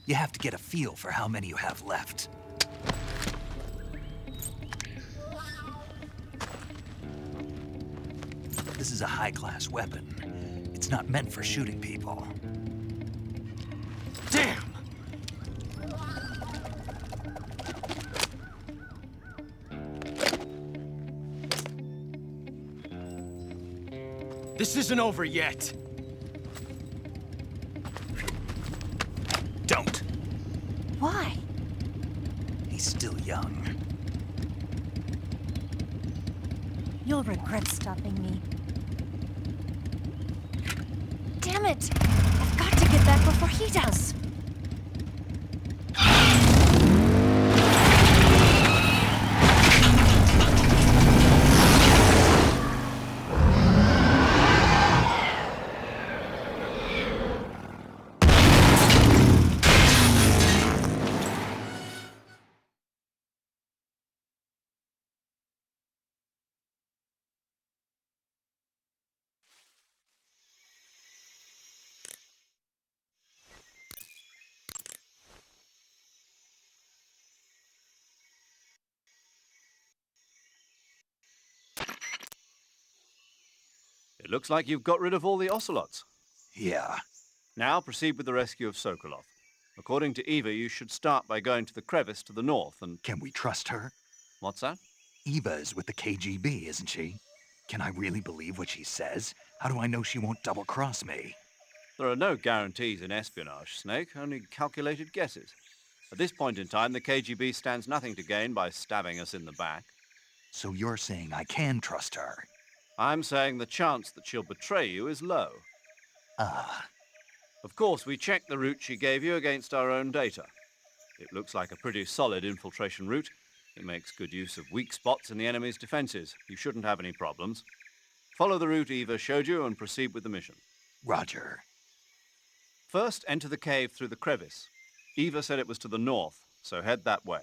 Speaker 4: You have to get a feel for how many you have left. This is a high-class weapon. It's not meant for shooting people.
Speaker 7: Damn! This isn't over yet.
Speaker 4: Don't.
Speaker 13: Why?
Speaker 4: He's still young.
Speaker 13: You'll regret stopping me. Damn it! I've got to get back before he does.
Speaker 3: It looks like you've got rid of all the ocelots.
Speaker 4: Yeah.
Speaker 3: Now proceed with the rescue of Sokolov. According to Eva, you should start by going to the crevice to the north and...
Speaker 4: Can we trust her?
Speaker 3: What's that?
Speaker 4: Eva is with the KGB, isn't she? Can I really believe what she says? How do I know she won't double-cross me?
Speaker 3: There are no guarantees in espionage, Snake, only calculated guesses. At this point in time, the KGB stands nothing to gain by stabbing us in the back.
Speaker 4: So you're saying I can trust her?
Speaker 3: I'm saying the chance that she'll betray you is low.
Speaker 4: Ah.
Speaker 3: Of course, we checked the route she gave you against our own data. It looks like a pretty solid infiltration route. It makes good use of weak spots in the enemy's defenses. You shouldn't have any problems. Follow the route Eva showed you and proceed with the mission.
Speaker 4: Roger.
Speaker 3: First, enter the cave through the crevice. Eva said it was to the north, so head that way.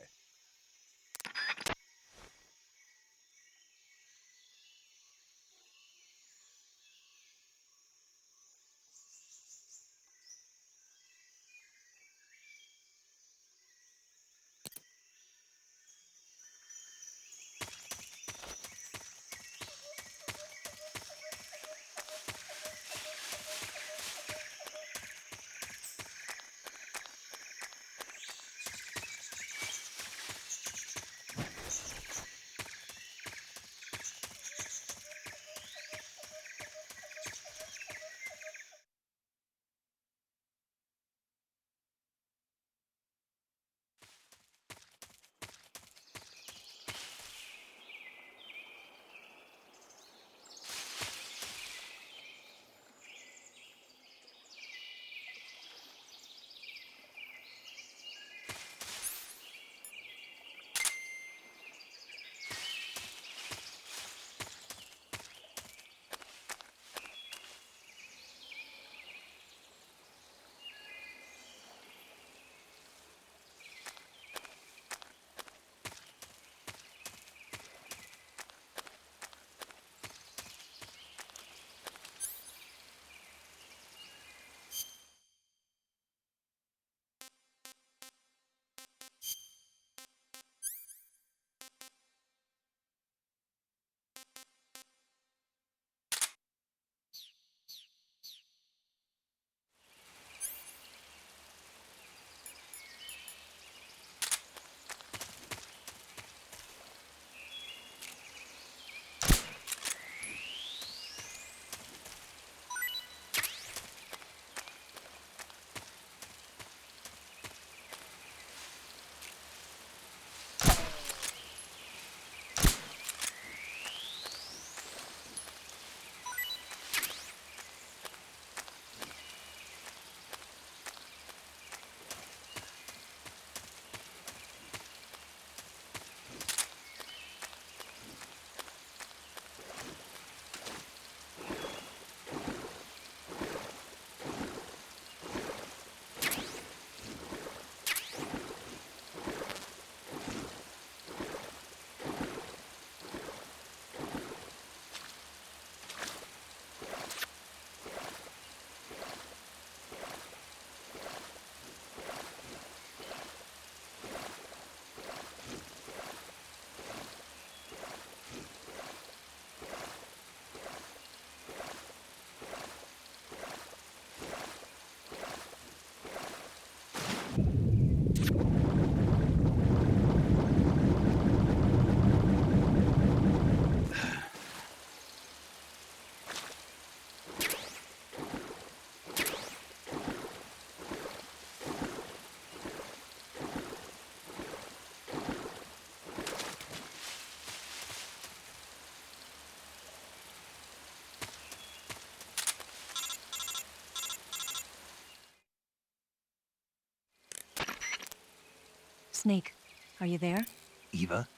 Speaker 13: Snake, are you there?
Speaker 4: Eva,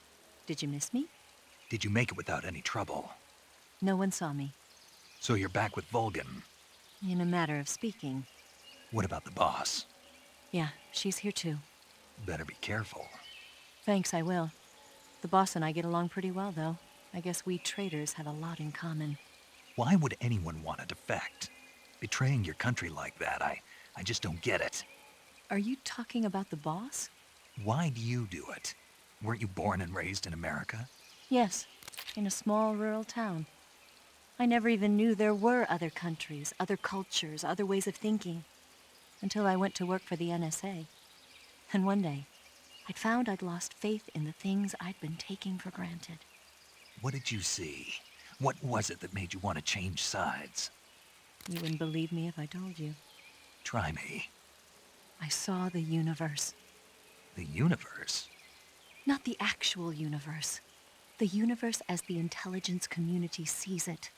Speaker 13: Did you miss me?
Speaker 4: did you make it without any trouble?
Speaker 13: No one saw me.
Speaker 4: So you're back with Vulcan.
Speaker 13: In a matter of speaking.
Speaker 4: What about the boss?
Speaker 13: Yeah, she's here too.
Speaker 4: Better be careful.
Speaker 13: Thanks, I will. The boss and I get along pretty well, though. I guess we traitors have a lot in common.
Speaker 4: Why would anyone want to defect? Betraying your country like that, I just don't get it.
Speaker 13: Are you talking about the boss?
Speaker 4: Why do you do it? Weren't you born and raised in America?
Speaker 13: Yes, in a small rural town. I never even knew there were other countries, other cultures, other ways of thinking, until I went to work for the NSA. And one day, I'd found I'd lost faith in the things I'd been taking for granted.
Speaker 4: What did you see? What was it that made you want to change sides?
Speaker 13: You wouldn't believe me if I told you.
Speaker 4: Try me.
Speaker 13: I saw the universe.
Speaker 4: The universe?
Speaker 13: Not the actual universe. The universe as the intelligence community sees it.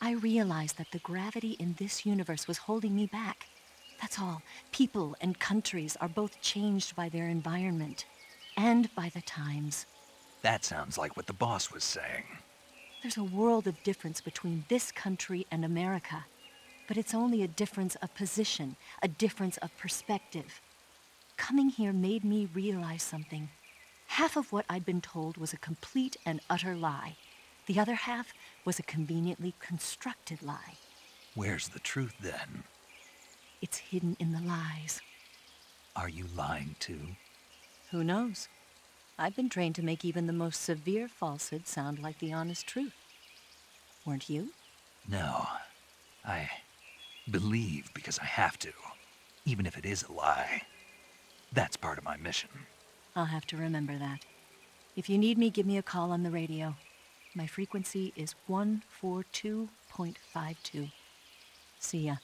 Speaker 13: I realized that the gravity in this universe was holding me back. That's all. People and countries are both changed by their environment and by the times.
Speaker 4: That sounds like what the boss was saying.
Speaker 13: There's a world of difference between this country and America. But it's only a difference of position, a difference of perspective. Coming here made me realize something. Half of what I'd been told was a complete and utter lie. The other half was a conveniently constructed lie.
Speaker 4: Where's the truth, then?
Speaker 13: It's hidden in the lies.
Speaker 4: Are you lying, too?
Speaker 13: Who knows? I've been trained to make even the most severe falsehood sound like the honest truth. Weren't you?
Speaker 4: No. I believe because I have to, even if it is a lie. That's part of my mission.
Speaker 13: I'll have to remember that. If you need me, give me a call on the radio. My frequency is 142.52. See ya.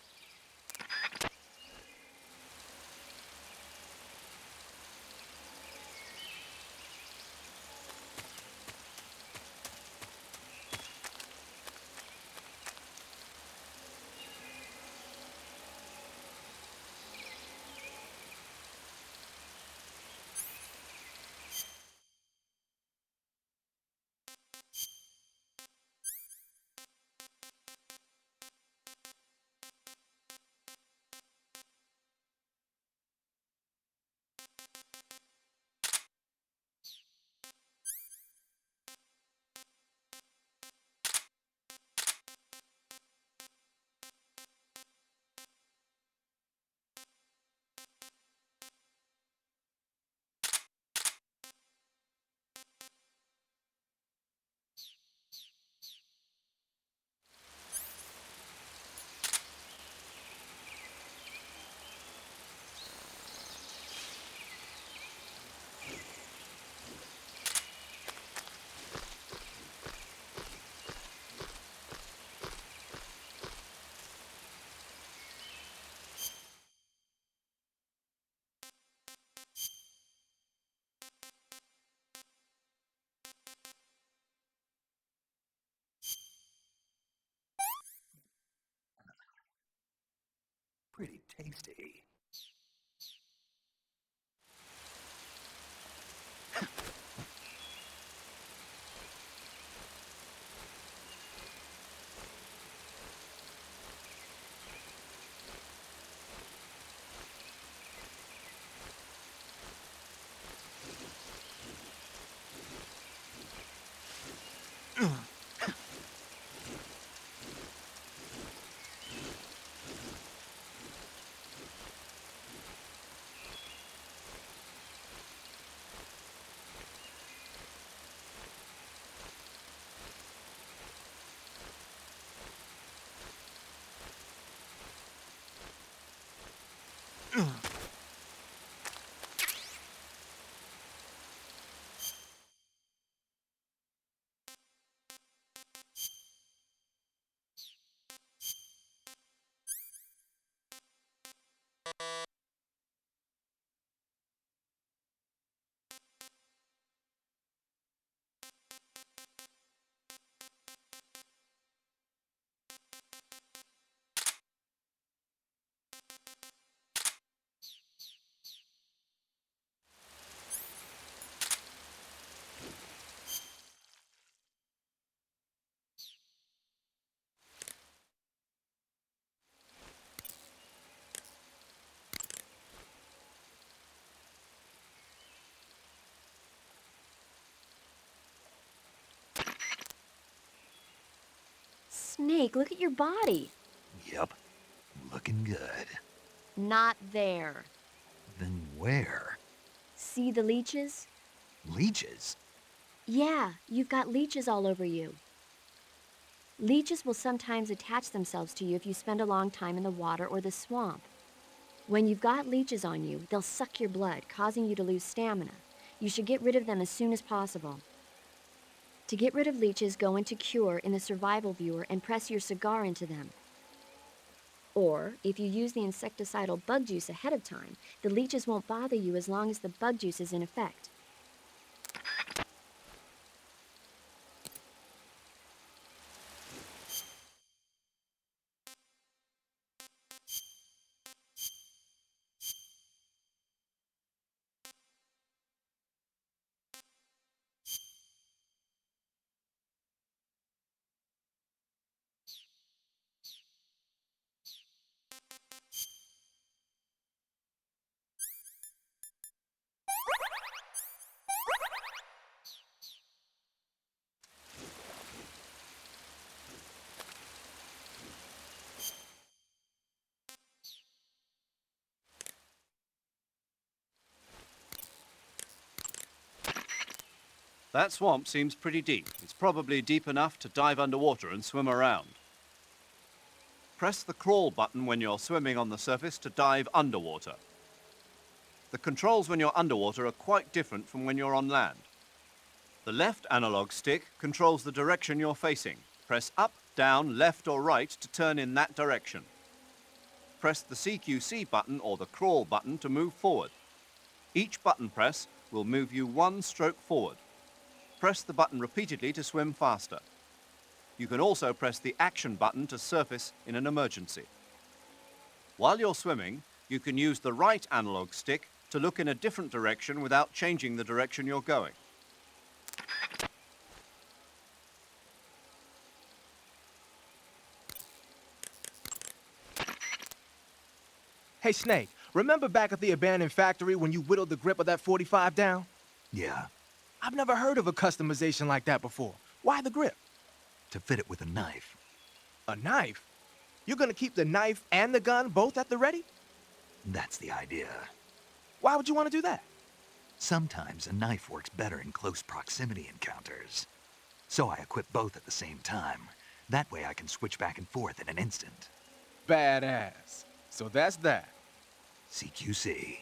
Speaker 4: Pretty tasty.
Speaker 9: Snake, look at your body.
Speaker 4: Yep, looking good.
Speaker 9: Not there.
Speaker 4: Then where?
Speaker 9: See the leeches?
Speaker 4: Leeches?
Speaker 9: Yeah, you've got leeches all over you. Leeches will sometimes attach themselves to you if you spend a long time in the water or the swamp. When you've got leeches on you, they'll suck your blood, causing you to lose stamina. You should get rid of them as soon as possible. To get rid of leeches, go into Cure in the survival viewer and press your cigar into them. Or, if you use the insecticidal bug juice ahead of time, the leeches won't bother you as long as the bug juice is in effect.
Speaker 3: That swamp seems pretty deep. It's probably deep enough to dive underwater and swim around. Press the crawl button when you're swimming on the surface to dive underwater. The controls when you're underwater are quite different from when you're on land. The left analog stick controls the direction you're facing. Press up, down, left or right to turn in that direction. Press the CQC button or the crawl button to move forward. Each button press will move you one stroke forward. Press the button repeatedly to swim faster. You can also press the action button to surface in an emergency. While you're swimming, you can use the right analog stick to look in a different direction without changing the direction you're going.
Speaker 8: Hey, Snake, remember back at the abandoned factory when you whittled the grip of that 45 down?
Speaker 4: Yeah,
Speaker 8: I've never heard of a customization like that before. Why the grip?
Speaker 4: to fit it with a knife.
Speaker 8: A knife? You're gonna keep the knife and the gun both at the ready?
Speaker 4: That's the idea.
Speaker 8: Why would you want to do that?
Speaker 4: Sometimes a knife works better in close proximity encounters. So I equip both at the same time. That way I can switch back and forth in an instant.
Speaker 8: Badass. So that's that.
Speaker 4: CQC.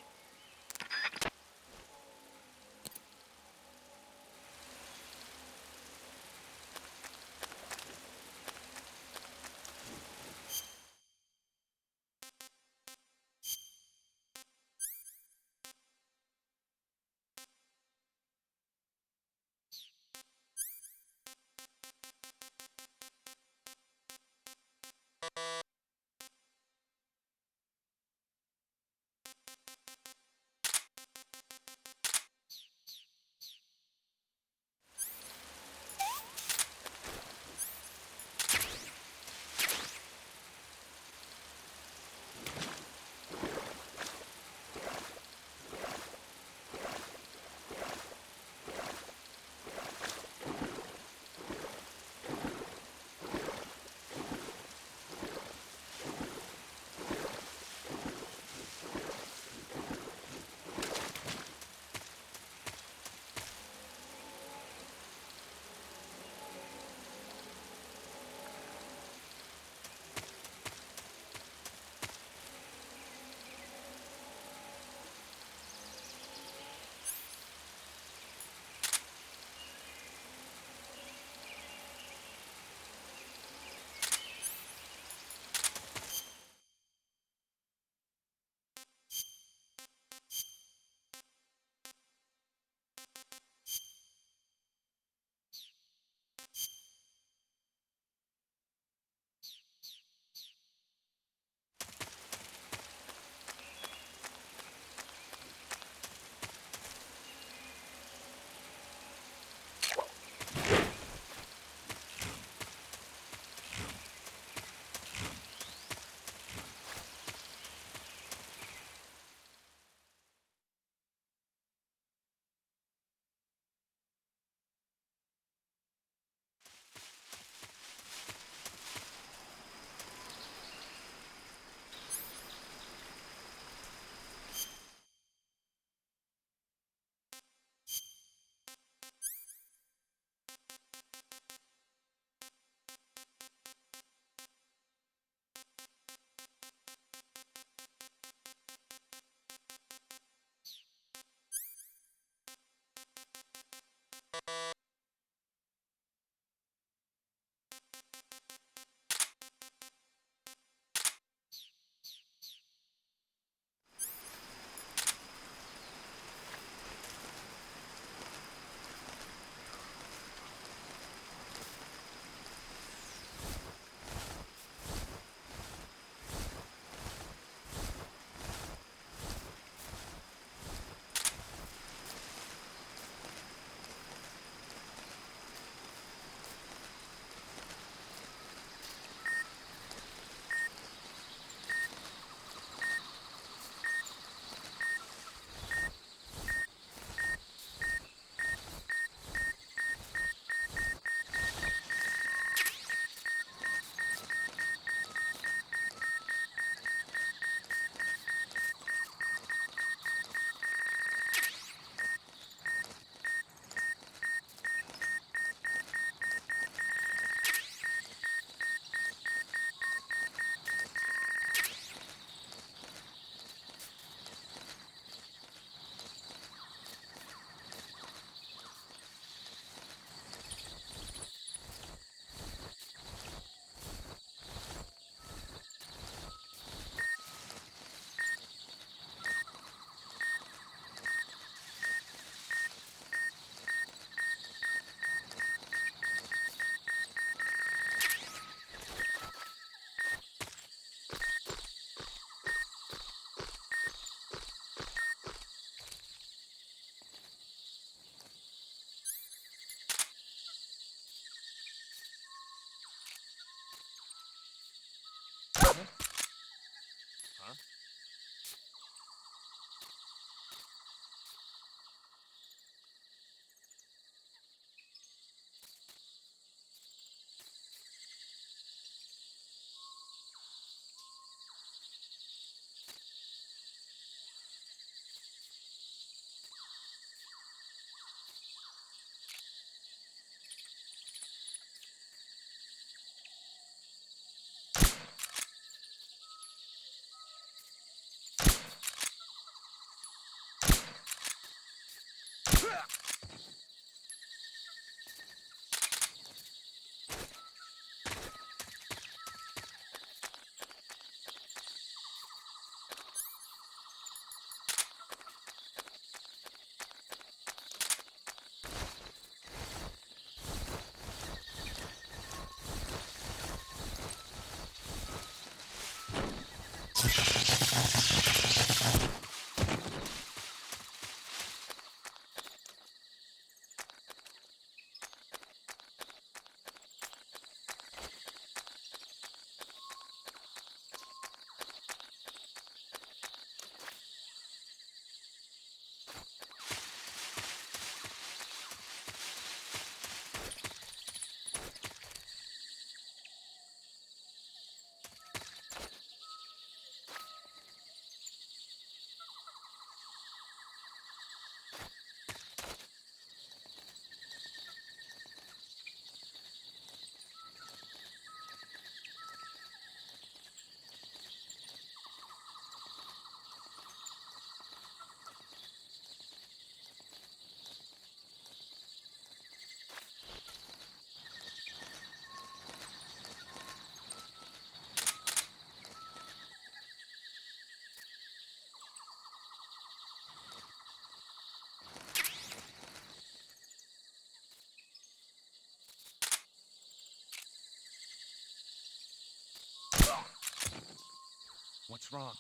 Speaker 11: What's wrong?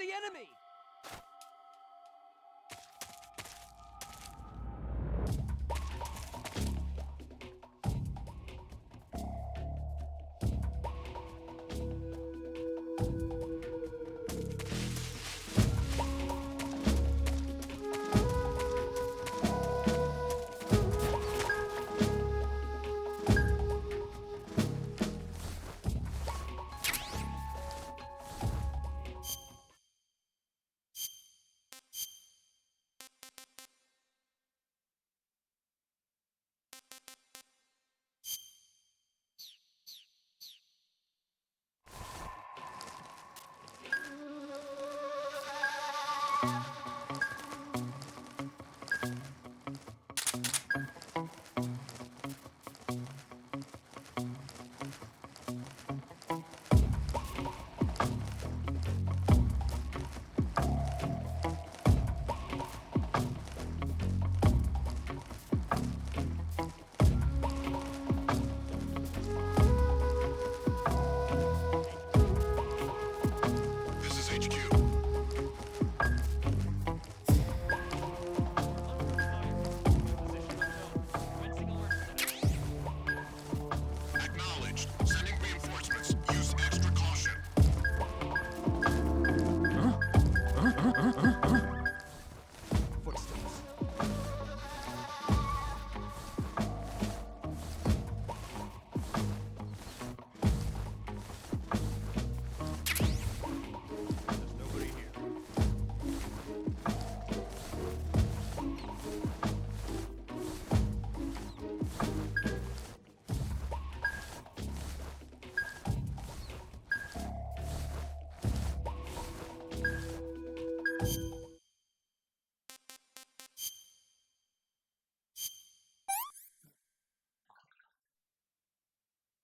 Speaker 11: the enemy!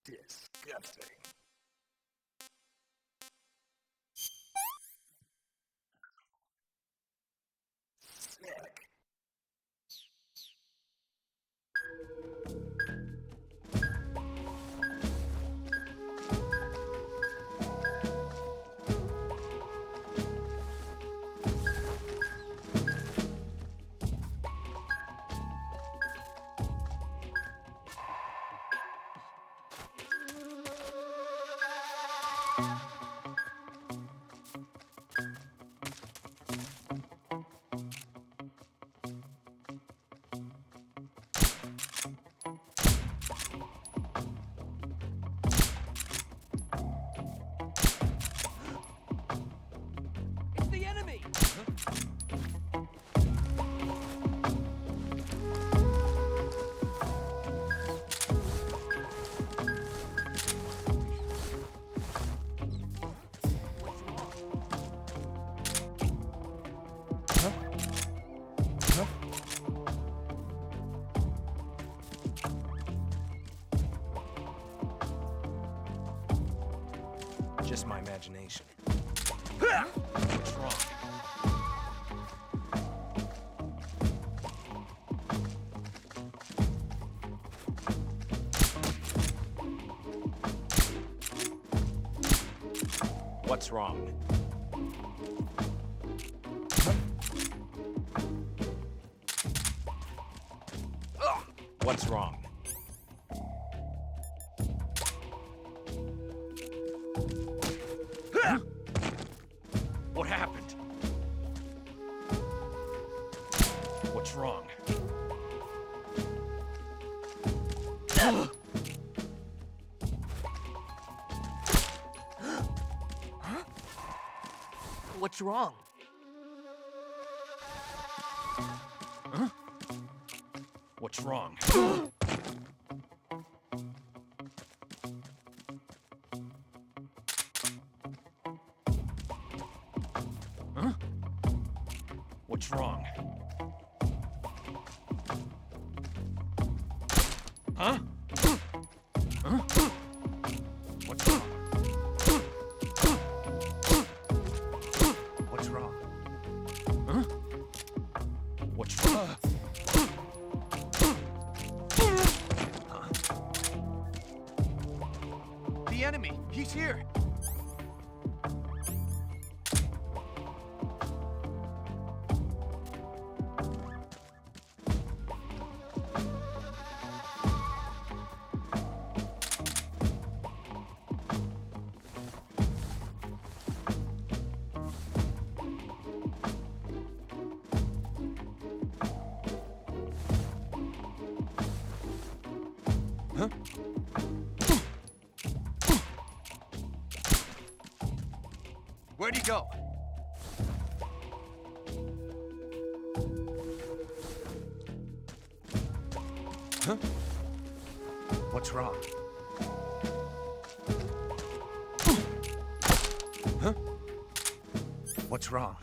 Speaker 4: Disgusting. Sick.
Speaker 11: It's the enemy!
Speaker 8: Just my imagination. What's wrong? What's wrong? What's wrong? What happened? What's wrong? What's wrong? What's wrong? What's wrong? Huh? Huh? What's wrong? What's wrong? Huh? What's wrong? The enemy! He's here!
Speaker 11: Where'd he go? Huh? What's wrong? Huh? What's wrong?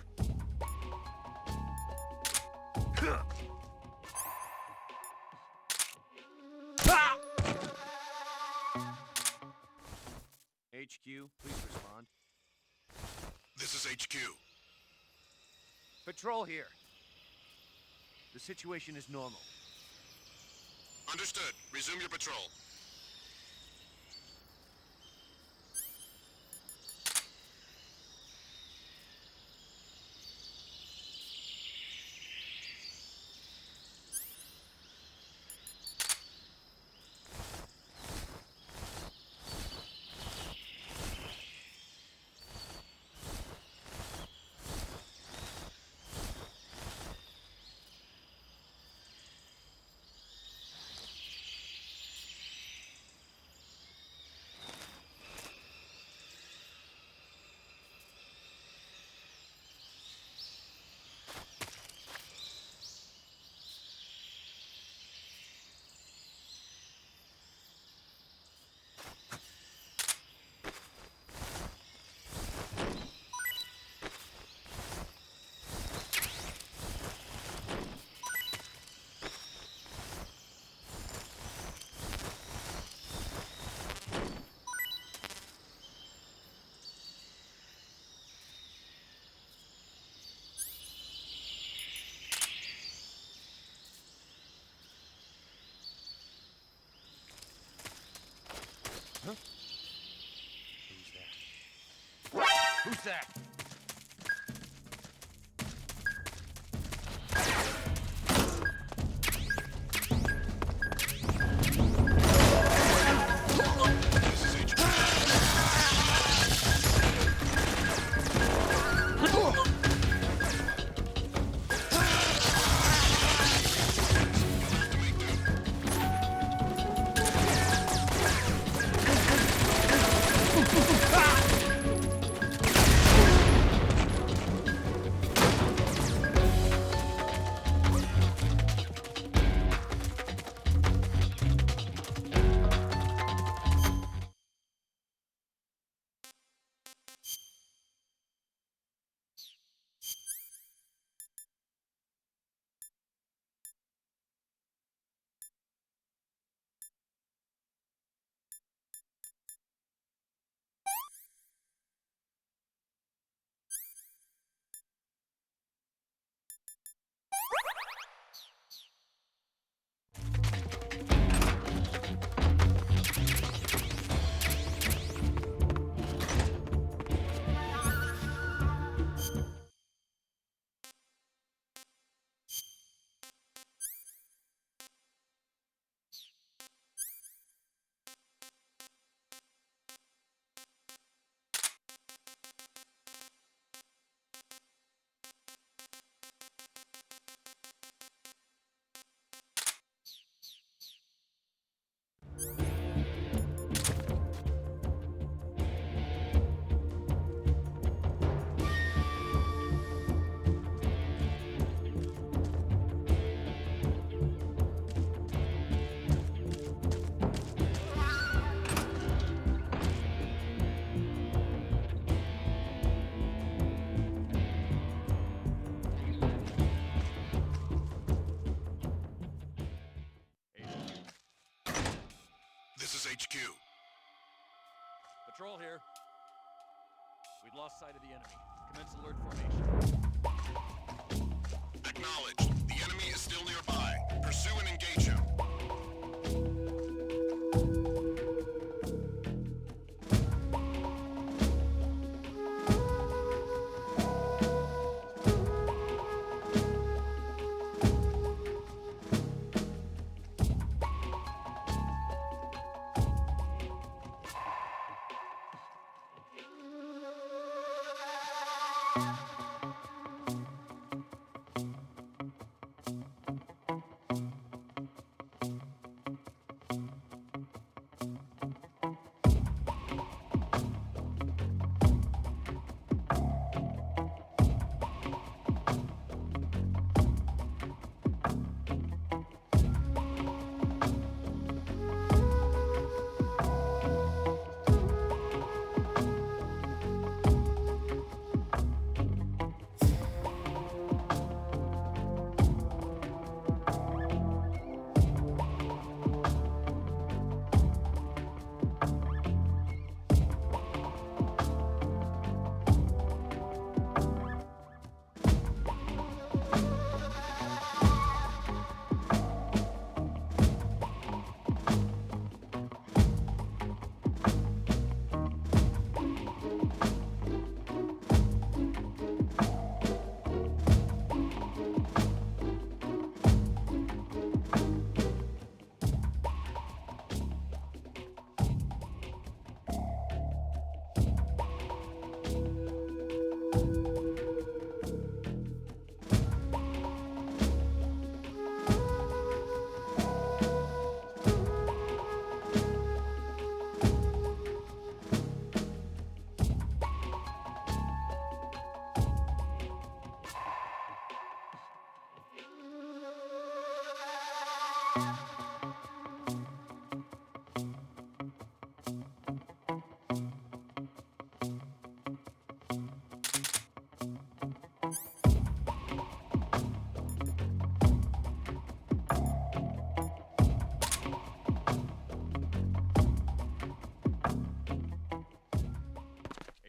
Speaker 7: HQ, please respond.
Speaker 12: This is HQ.
Speaker 11: Patrol here. The situation is normal.
Speaker 12: Understood. Resume your patrol.
Speaker 11: Huh? Who's that? Who's that?
Speaker 12: This is HQ.
Speaker 14: Patrol here. We've lost sight of the enemy. Commence alert formation.
Speaker 12: Acknowledged. The enemy is still nearby. Pursue and engage him.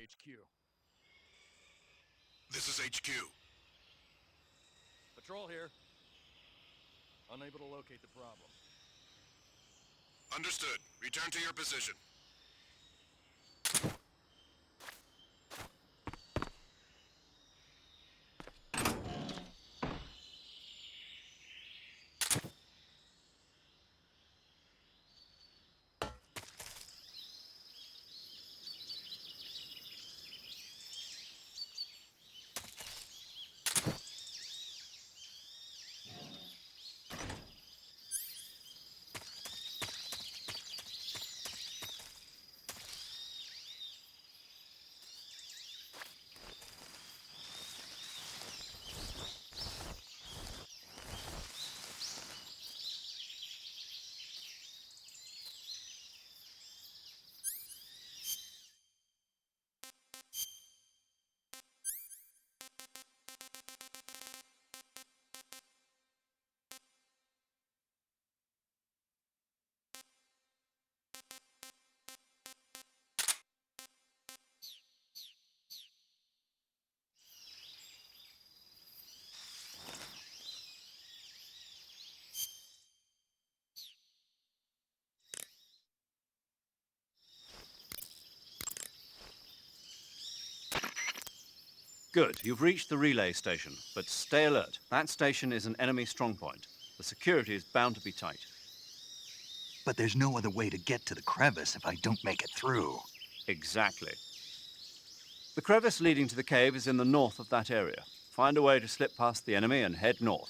Speaker 11: HQ.
Speaker 12: This is HQ.
Speaker 14: Patrol here. Unable to locate the problem.
Speaker 12: Understood. Return to your position.
Speaker 3: Good, you've reached the relay station, but stay alert. That station is an enemy strongpoint. The security is bound to be tight.
Speaker 4: But there's no other way to get to the crevice if I don't make it through.
Speaker 3: Exactly. The crevice leading to the cave is in the north of that area. Find a way to slip past the enemy and head north.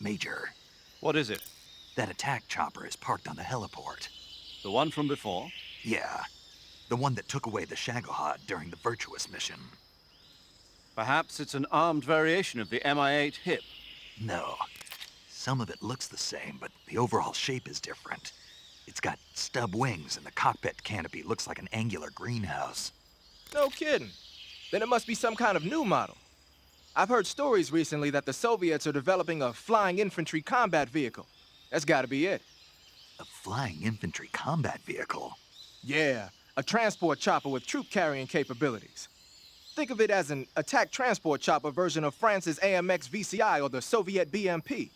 Speaker 4: Major,
Speaker 3: What is it?
Speaker 4: that attack chopper is parked on the heliport.
Speaker 3: The one from before?
Speaker 4: Yeah, the one that took away the Shagohod during the Virtuous mission.
Speaker 3: Perhaps it's an armed variation of the Mi-8 HIP.
Speaker 4: No, some of it looks the same, but the overall shape is different. It's got stub wings and the cockpit canopy looks like an angular greenhouse.
Speaker 8: No kidding. Then it must be some kind of new model. I've heard stories recently that the Soviets are developing a flying infantry combat vehicle. That's gotta be it.
Speaker 4: A flying infantry combat vehicle?
Speaker 8: Yeah, a transport chopper with troop-carrying capabilities. Think of it as an attack transport chopper version of France's AMX VCI or the Soviet BMP.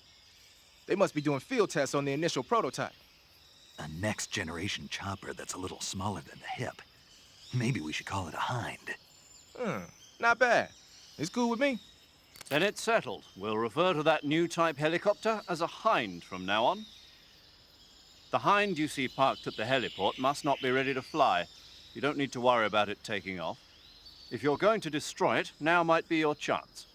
Speaker 8: They must be doing field tests on the initial prototype.
Speaker 4: A next-generation chopper that's a little smaller than the hip. Maybe we should call it a Hind.
Speaker 8: Not bad. It's cool with me.
Speaker 3: Then it's settled. We'll refer to that new type helicopter as a Hind from now on. The Hind you see parked at the heliport must not be ready to fly. You don't need to worry about it taking off. If you're going to destroy it, now might be your chance.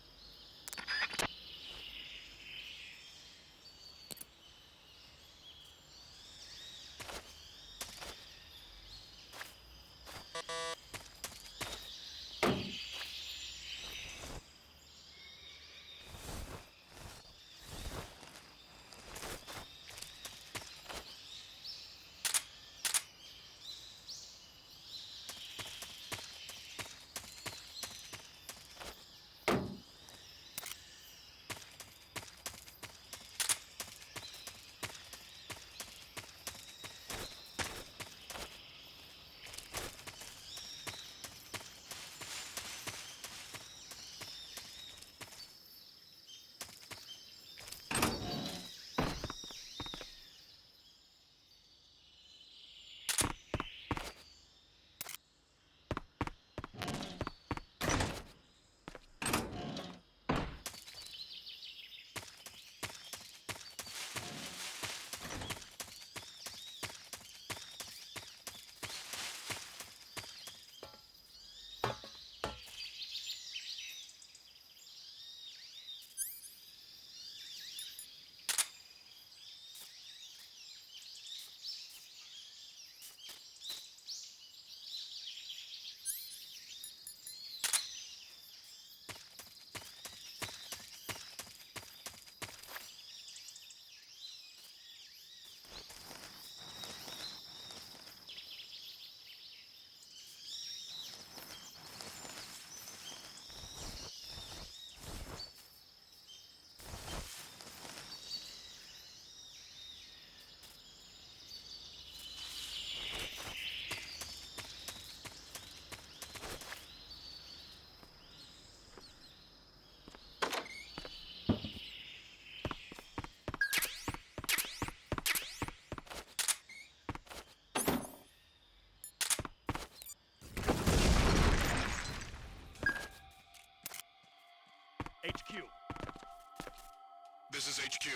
Speaker 12: This is HQ.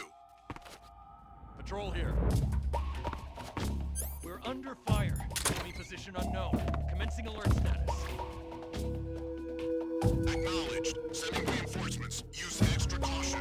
Speaker 14: Patrol here. We're under fire. Enemy position unknown. Commencing alert status.
Speaker 12: Acknowledged. Sending reinforcements. Use extra caution.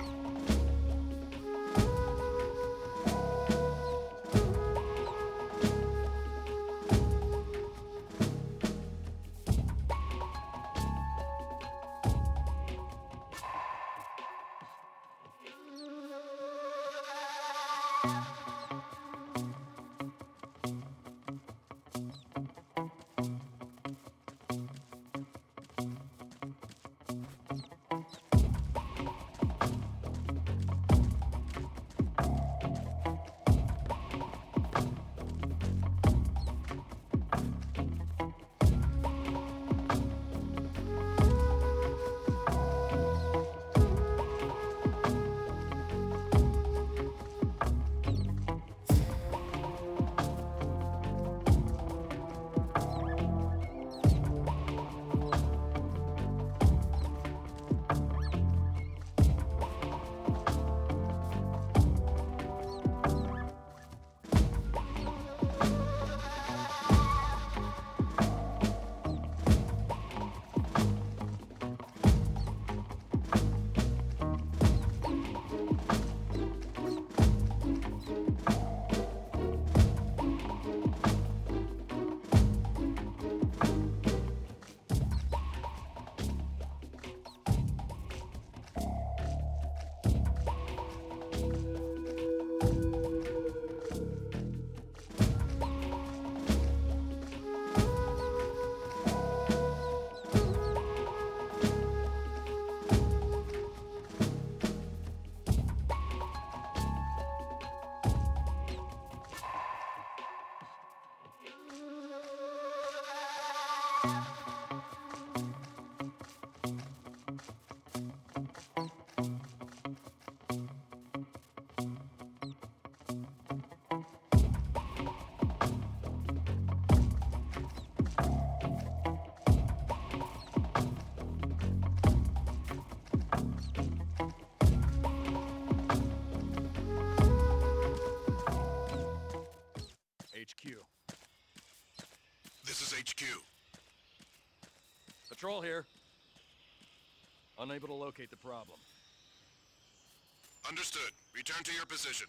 Speaker 14: HQ.
Speaker 12: This is HQ.
Speaker 14: Patrol here. Unable to locate the problem.
Speaker 12: Understood. Return to your position.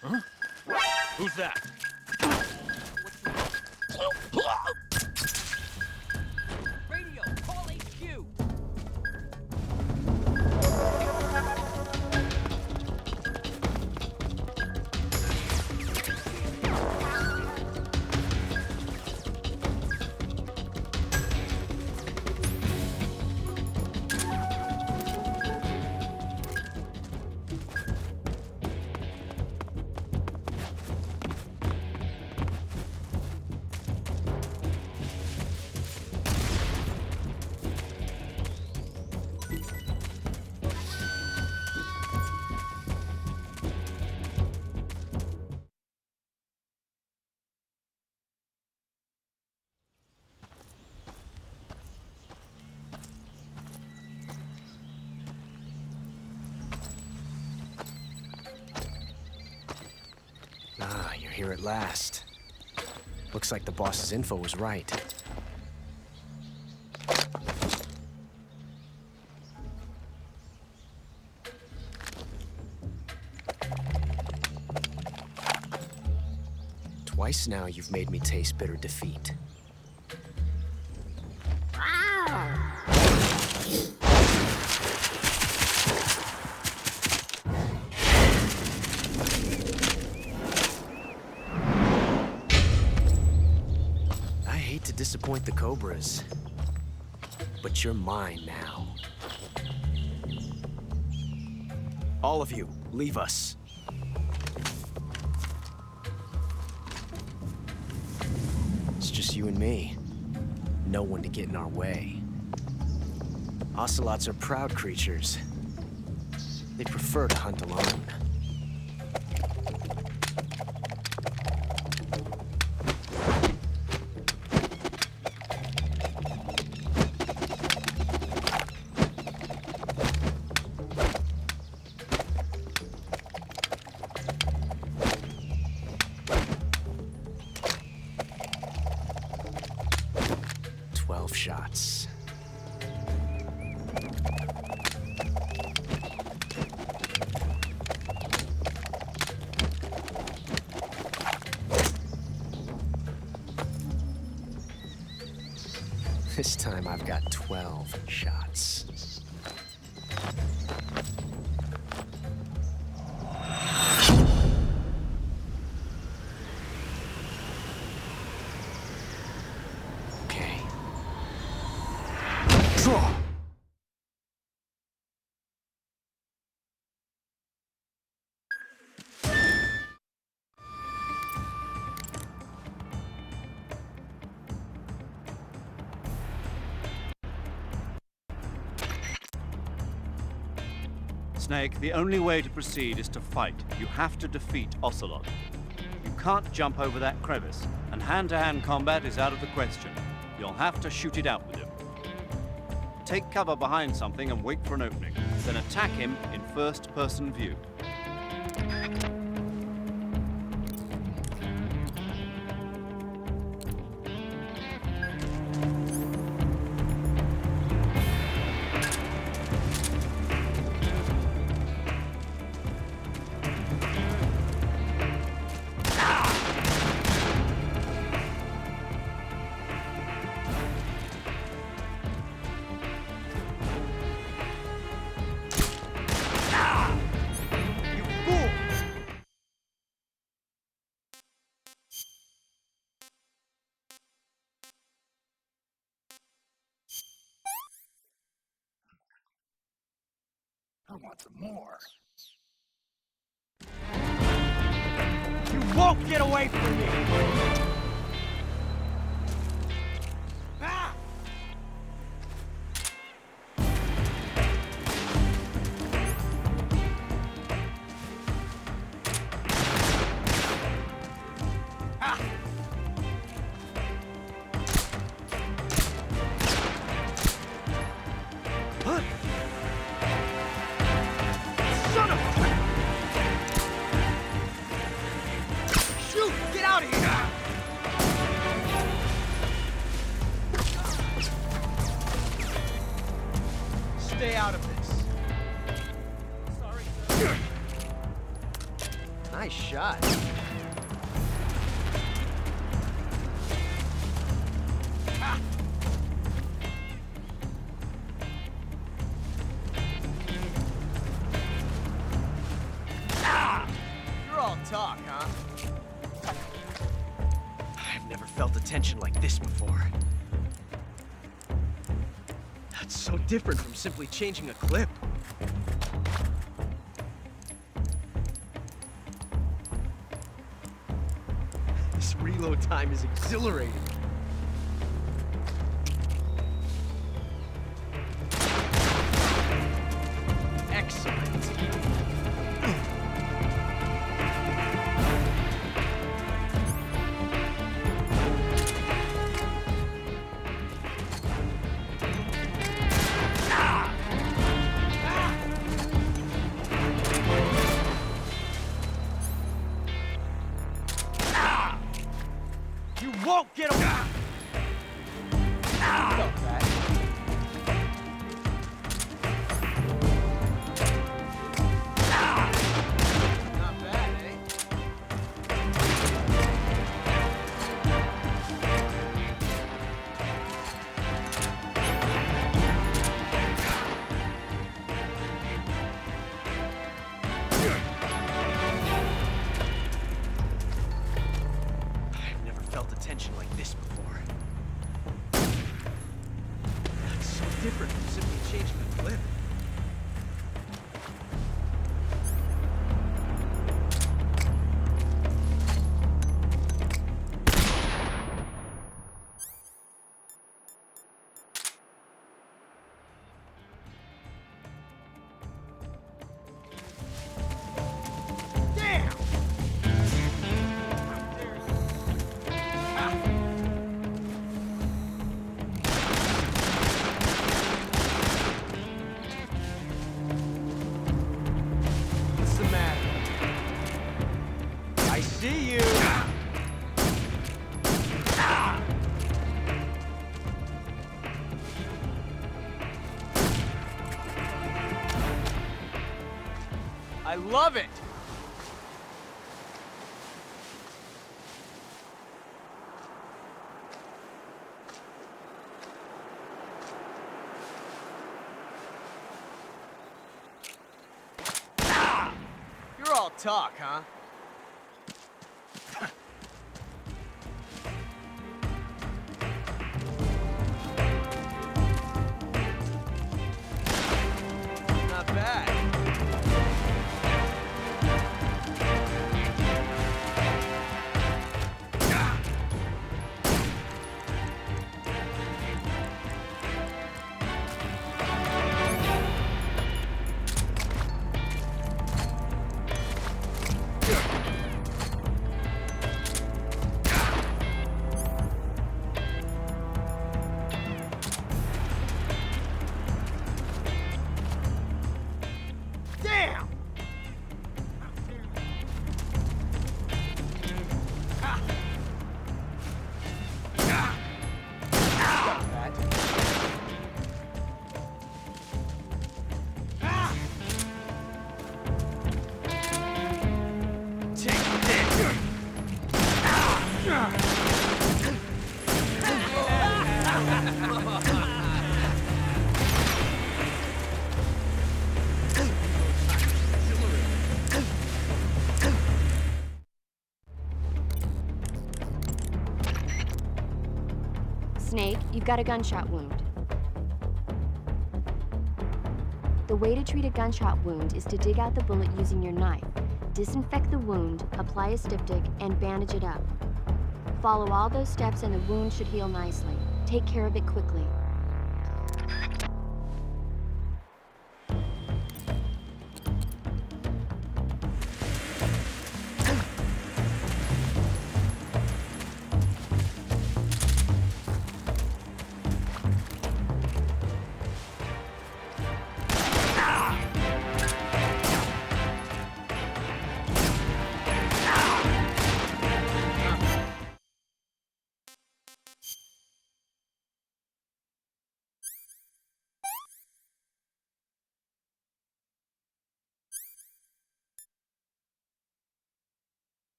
Speaker 14: Huh? Who's that? Radio, call HQ!
Speaker 7: Ah, you're here at last. Looks like the boss's info was right. Twice now you've made me taste bitter defeat. Disappoint the Cobras, but you're mine now. All of you, leave us. It's just you and me. No one to get in our way. Ocelots are proud creatures. They prefer to hunt alone. Shots. This time I've got 12 shots.
Speaker 3: Snake, the only way to proceed is to fight. You have to defeat Ocelot. You can't jump over that crevice, and hand-to-hand combat is out of the question. You'll have to shoot it out with him. Take cover behind something and wait for an opening, then attack him in first-person view.
Speaker 4: I want some more.
Speaker 11: You won't get away from me! Ah! Ah! Huh? Son of a... Shoot! Get out of here!
Speaker 7: Nice shot.
Speaker 15: You're all talk, huh?
Speaker 7: I've never felt a tension like this before. That's so different from simply changing a clip. This reload time is exhilarating. Excellent.
Speaker 15: You won't get away! Not bad. Not bad, eh?
Speaker 7: I've never felt a tension like this before. That's so different from simply changing a clip.
Speaker 15: Damn! What's the matter? I see you! I love it! You're all talk, huh? Not bad. Damn! Not bad. Take this!
Speaker 9: Snake, you've got a gunshot wound. The way to treat a gunshot wound is to dig out the bullet using your knife, disinfect the wound, apply a styptic, and bandage it up. Follow all those steps and the wound should heal nicely. Take care of it quickly.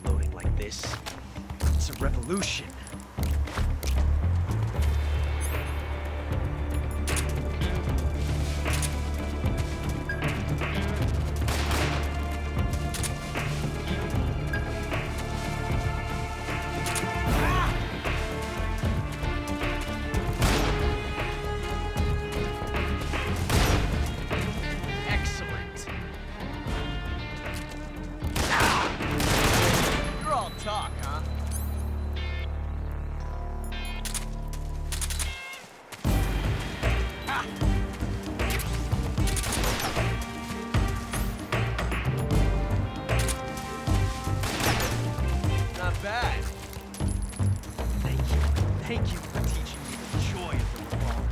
Speaker 15: Loading like this, it's a revolution. Excellent. You're all talk, huh? Not bad. Thank you. Thank you for teaching me the joy of the revolver.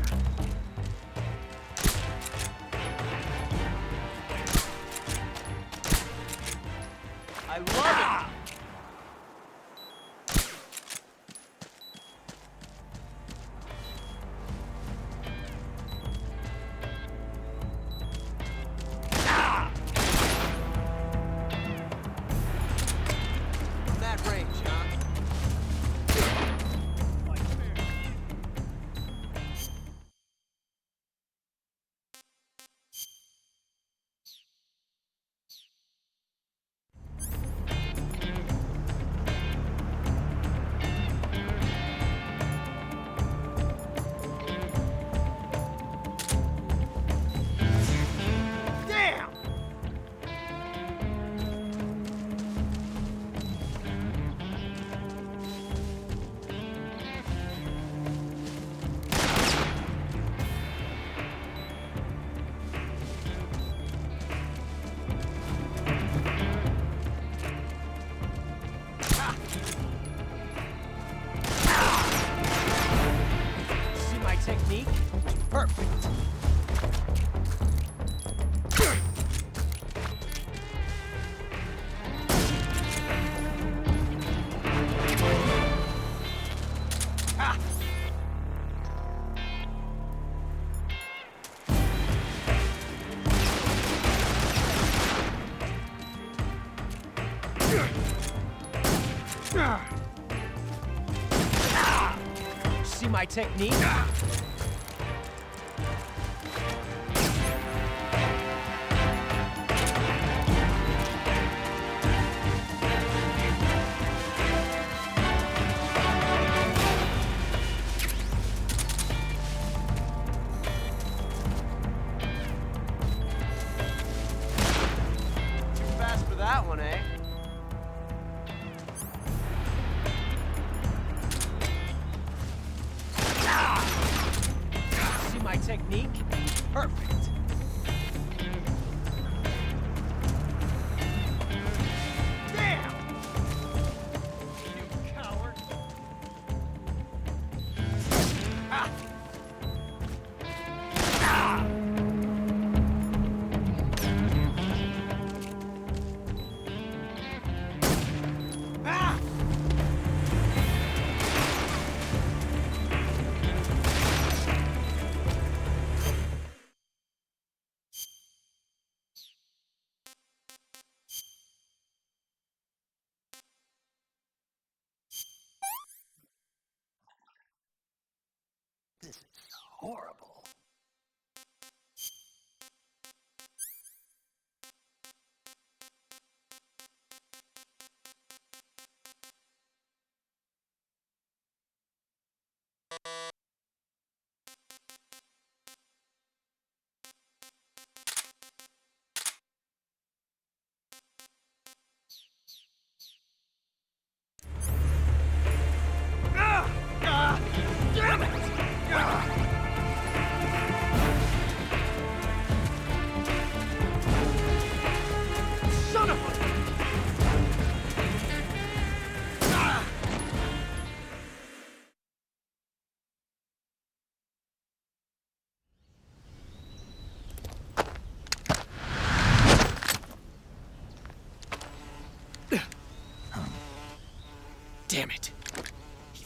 Speaker 15: I love it! From that range, huh? Damn! See my technique? Perfect. See my technique? Too fast for that one, eh? See my technique? Perfect. Damn! You coward! Ah! Ah! Ah! This is horrible. Damn it!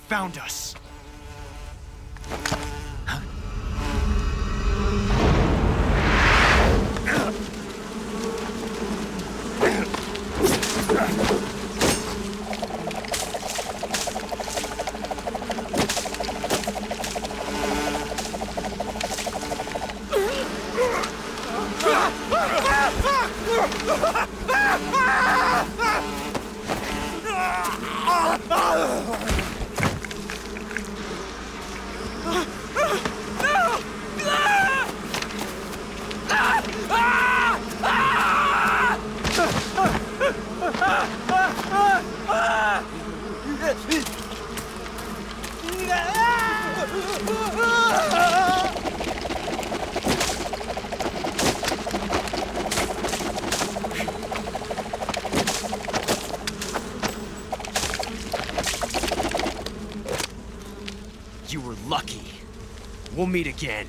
Speaker 7: found us. You were lucky. We'll meet again.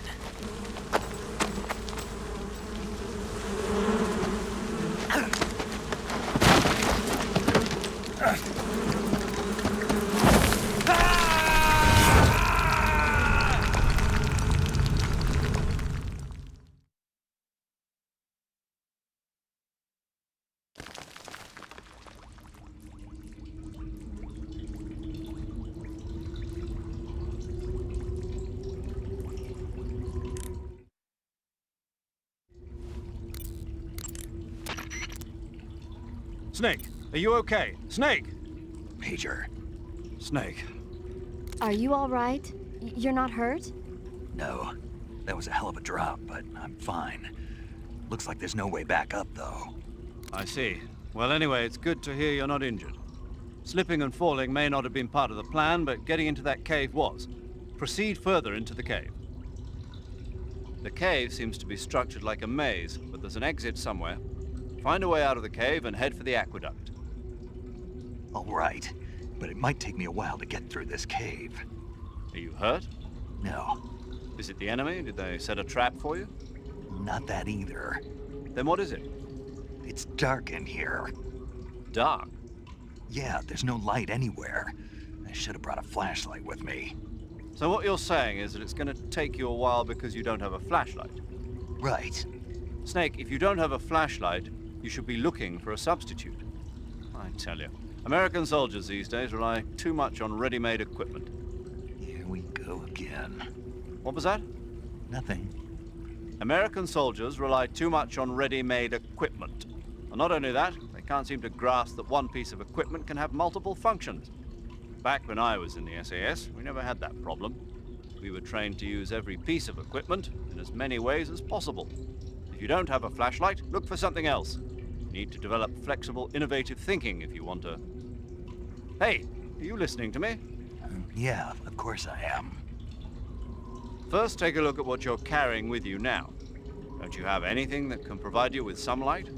Speaker 3: Snake, are you okay? Snake!
Speaker 4: Major.
Speaker 3: Snake.
Speaker 9: Are you all right? You're not hurt?
Speaker 4: No. That was a hell of a drop, but I'm fine. Looks like there's no way back up, though.
Speaker 3: I see. Well, anyway, it's good to hear you're not injured. Slipping and falling may not have been part of the plan, but getting into that cave was. Proceed further into the cave. The cave seems to be structured like a maze, but there's an exit somewhere. Find a way out of the cave and head for the aqueduct.
Speaker 4: All right, but it might take me a while to get through this cave.
Speaker 3: Are you hurt?
Speaker 4: No.
Speaker 3: Is it the enemy? Did they set a trap for you?
Speaker 4: Not that either.
Speaker 3: Then what is it?
Speaker 4: It's dark in here.
Speaker 3: Dark?
Speaker 4: Yeah, there's no light anywhere. I should have brought a flashlight with me.
Speaker 3: So what you're saying is that it's going to take you a while because you don't have a flashlight?
Speaker 4: Right.
Speaker 3: Snake, if you don't have a flashlight, you should be looking for a substitute. I tell you, American soldiers these days rely too much on ready-made equipment.
Speaker 4: Here we go again.
Speaker 3: What was that?
Speaker 4: Nothing.
Speaker 3: American soldiers rely too much on ready-made equipment. And not only that, they can't seem to grasp that one piece of equipment can have multiple functions. Back when I was in the SAS, we never had that problem. We were trained to use every piece of equipment in as many ways as possible. If you don't have a flashlight, look for something else. You need to develop flexible, innovative thinking if you want to... Hey, are you listening to me?
Speaker 4: Yeah, of course I am.
Speaker 3: First, take a look at what you're carrying with you now. Don't you have anything that can provide you with some light?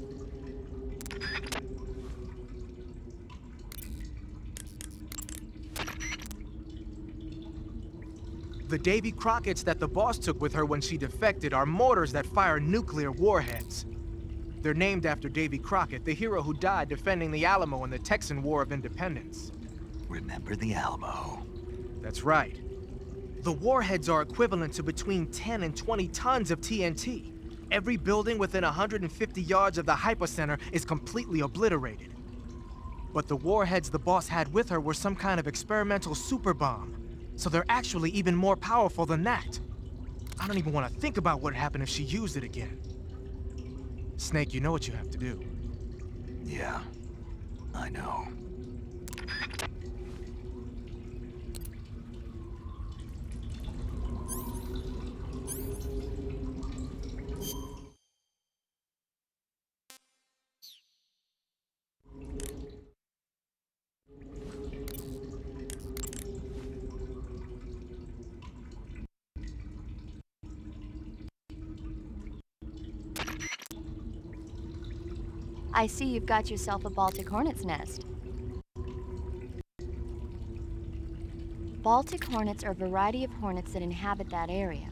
Speaker 8: The Davy Crockett's that the boss took with her when she defected are mortars that fire nuclear warheads. They're named after Davy Crockett, the hero who died defending the Alamo in the Texan War of Independence.
Speaker 4: Remember the Alamo.
Speaker 8: That's right. The warheads are equivalent to between 10 and 20 tons of TNT. Every building within 150 yards of the hypocenter is completely obliterated. But the warheads the boss had with her were some kind of experimental super bomb. So they're actually even more powerful than that. I don't even want to think about what happened if she used it again. Snake, you know what you have to do.
Speaker 4: Yeah, I know.
Speaker 9: I see you've got yourself a Baltic hornet's nest. Baltic hornets are a variety of hornets that inhabit that area.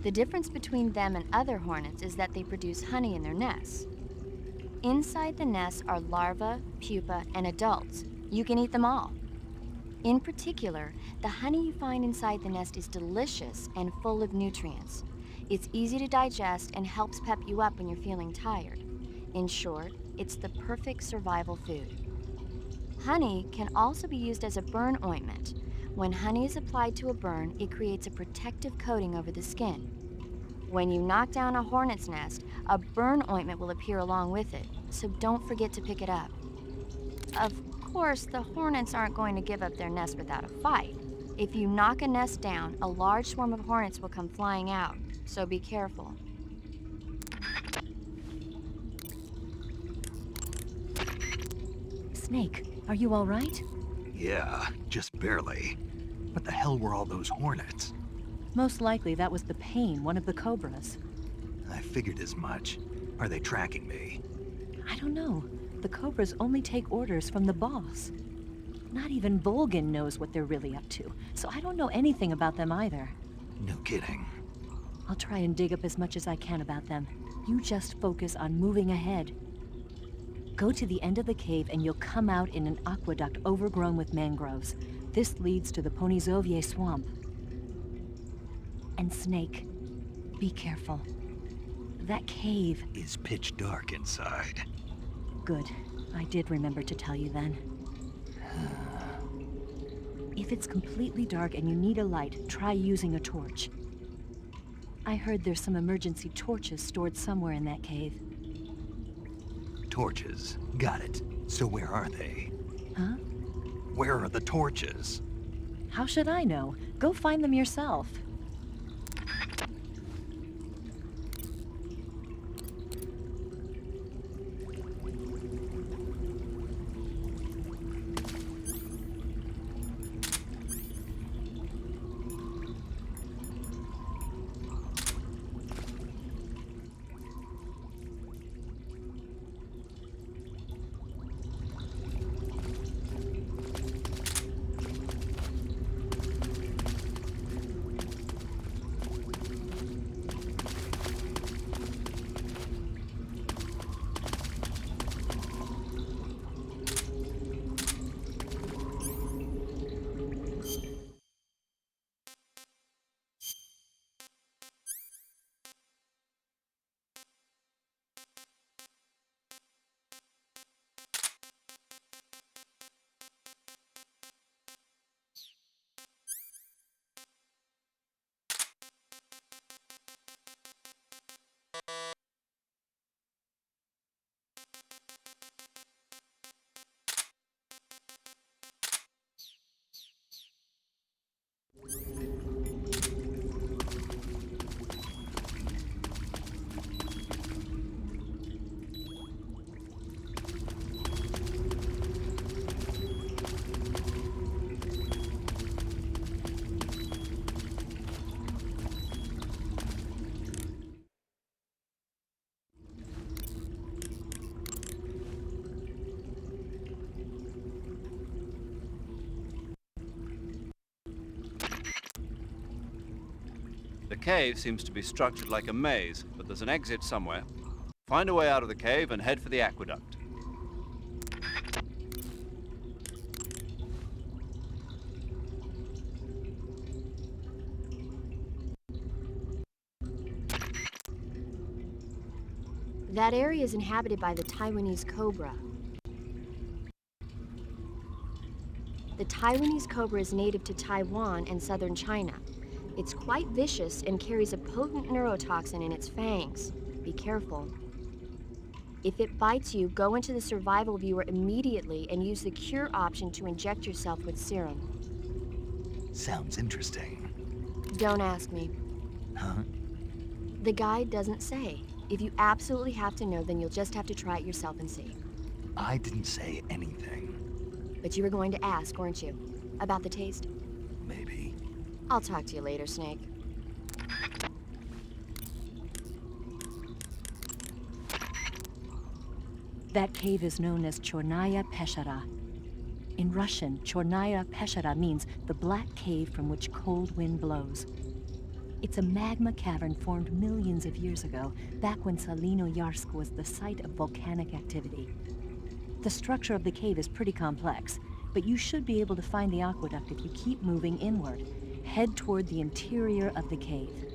Speaker 9: The difference between them and other hornets is that they produce honey in their nests. Inside the nests are larvae, pupa, and adults. You can eat them all. In particular, the honey you find inside the nest is delicious and full of nutrients. It's easy to digest and helps pep you up when you're feeling tired. In short, it's the perfect survival food. Honey can also be used as a burn ointment. When honey is applied to a burn, it creates a protective coating over the skin. When you knock down a hornet's nest, a burn ointment will appear along with it, so don't forget to pick it up. Of course, the hornets aren't going to give up their nest without a fight. If you knock a nest down, a large swarm of hornets will come flying out, so be careful.
Speaker 13: Snake, are you all right?
Speaker 4: Yeah, just barely. What the hell were all those hornets?
Speaker 13: Most likely that was the pain, one of the cobras.
Speaker 4: I figured as much. Are they tracking me?
Speaker 13: I don't know. The cobras only take orders from the boss. Not even Volgin knows what they're really up to, so I don't know anything about them either.
Speaker 4: No kidding.
Speaker 13: I'll try and dig up as much as I can about them. You just focus on moving ahead. Go to the end of the cave and you'll come out in an aqueduct overgrown with mangroves. This leads to the Ponizovye swamp. And Snake, be careful. That cave
Speaker 4: is pitch dark inside.
Speaker 13: Good. I did remember to tell you then. If it's completely dark and you need a light, try using a torch. I heard there's some emergency torches stored somewhere in that cave.
Speaker 4: Torches. Got it. So where are they?
Speaker 13: Huh?
Speaker 4: Where are the torches?
Speaker 13: How should I know? Go find them yourself.
Speaker 3: The cave seems to be structured like a maze, but there's an exit somewhere. Find a way out of the cave and head for the aqueduct.
Speaker 9: That area is inhabited by the Taiwanese cobra. The Taiwanese cobra is native to Taiwan and southern China. It's quite vicious and carries a potent neurotoxin in its fangs. Be careful. If it bites you, go into the survival viewer immediately and use the cure option to inject yourself with serum.
Speaker 4: Sounds interesting.
Speaker 9: Don't ask me.
Speaker 4: Huh?
Speaker 9: The guide doesn't say. If you absolutely have to know, then you'll just have to try it yourself and see.
Speaker 4: I didn't say anything.
Speaker 9: But you were going to ask, weren't you? About the taste?
Speaker 4: Maybe.
Speaker 9: I'll talk to you later, Snake.
Speaker 13: That cave is known as Chornaya Peshara. In Russian, Chornaya Peshara means the black cave from which cold wind blows. It's a magma cavern formed millions of years ago, back when Salino-Yarsk was the site of volcanic activity. The structure of the cave is pretty complex. but you should be able to find the aqueduct if you keep moving inward. Head toward the interior of the cave.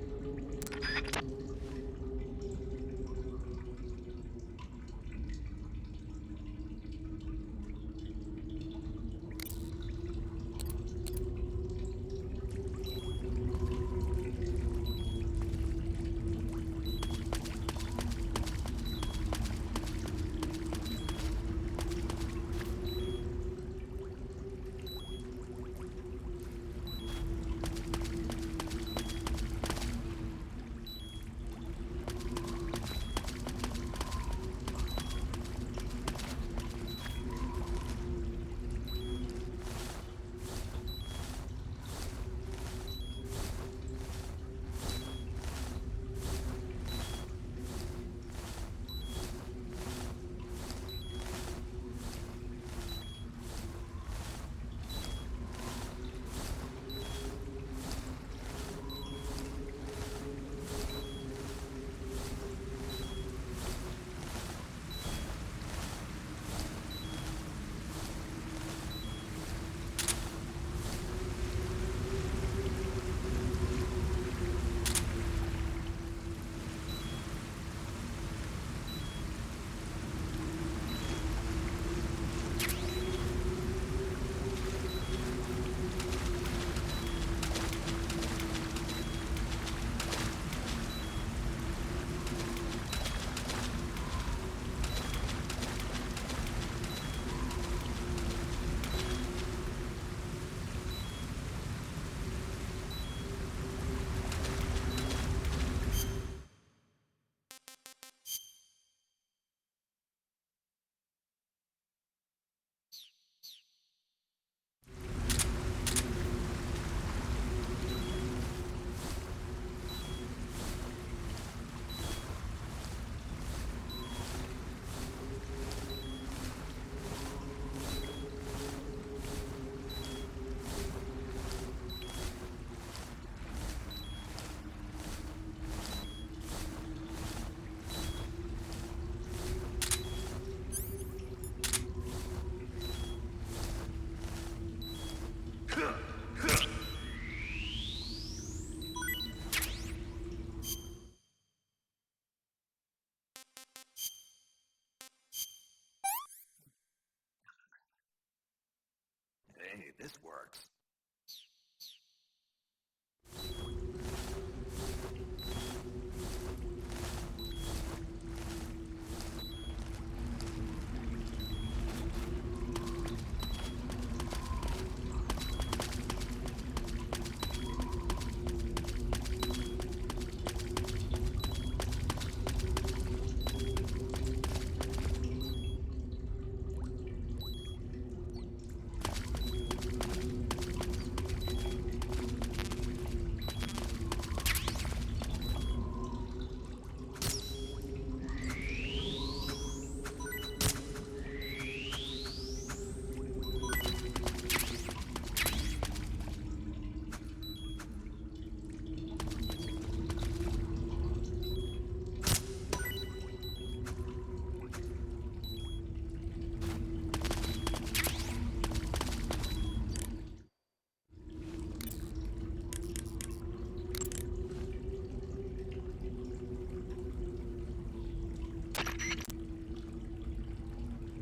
Speaker 4: Hey, this works.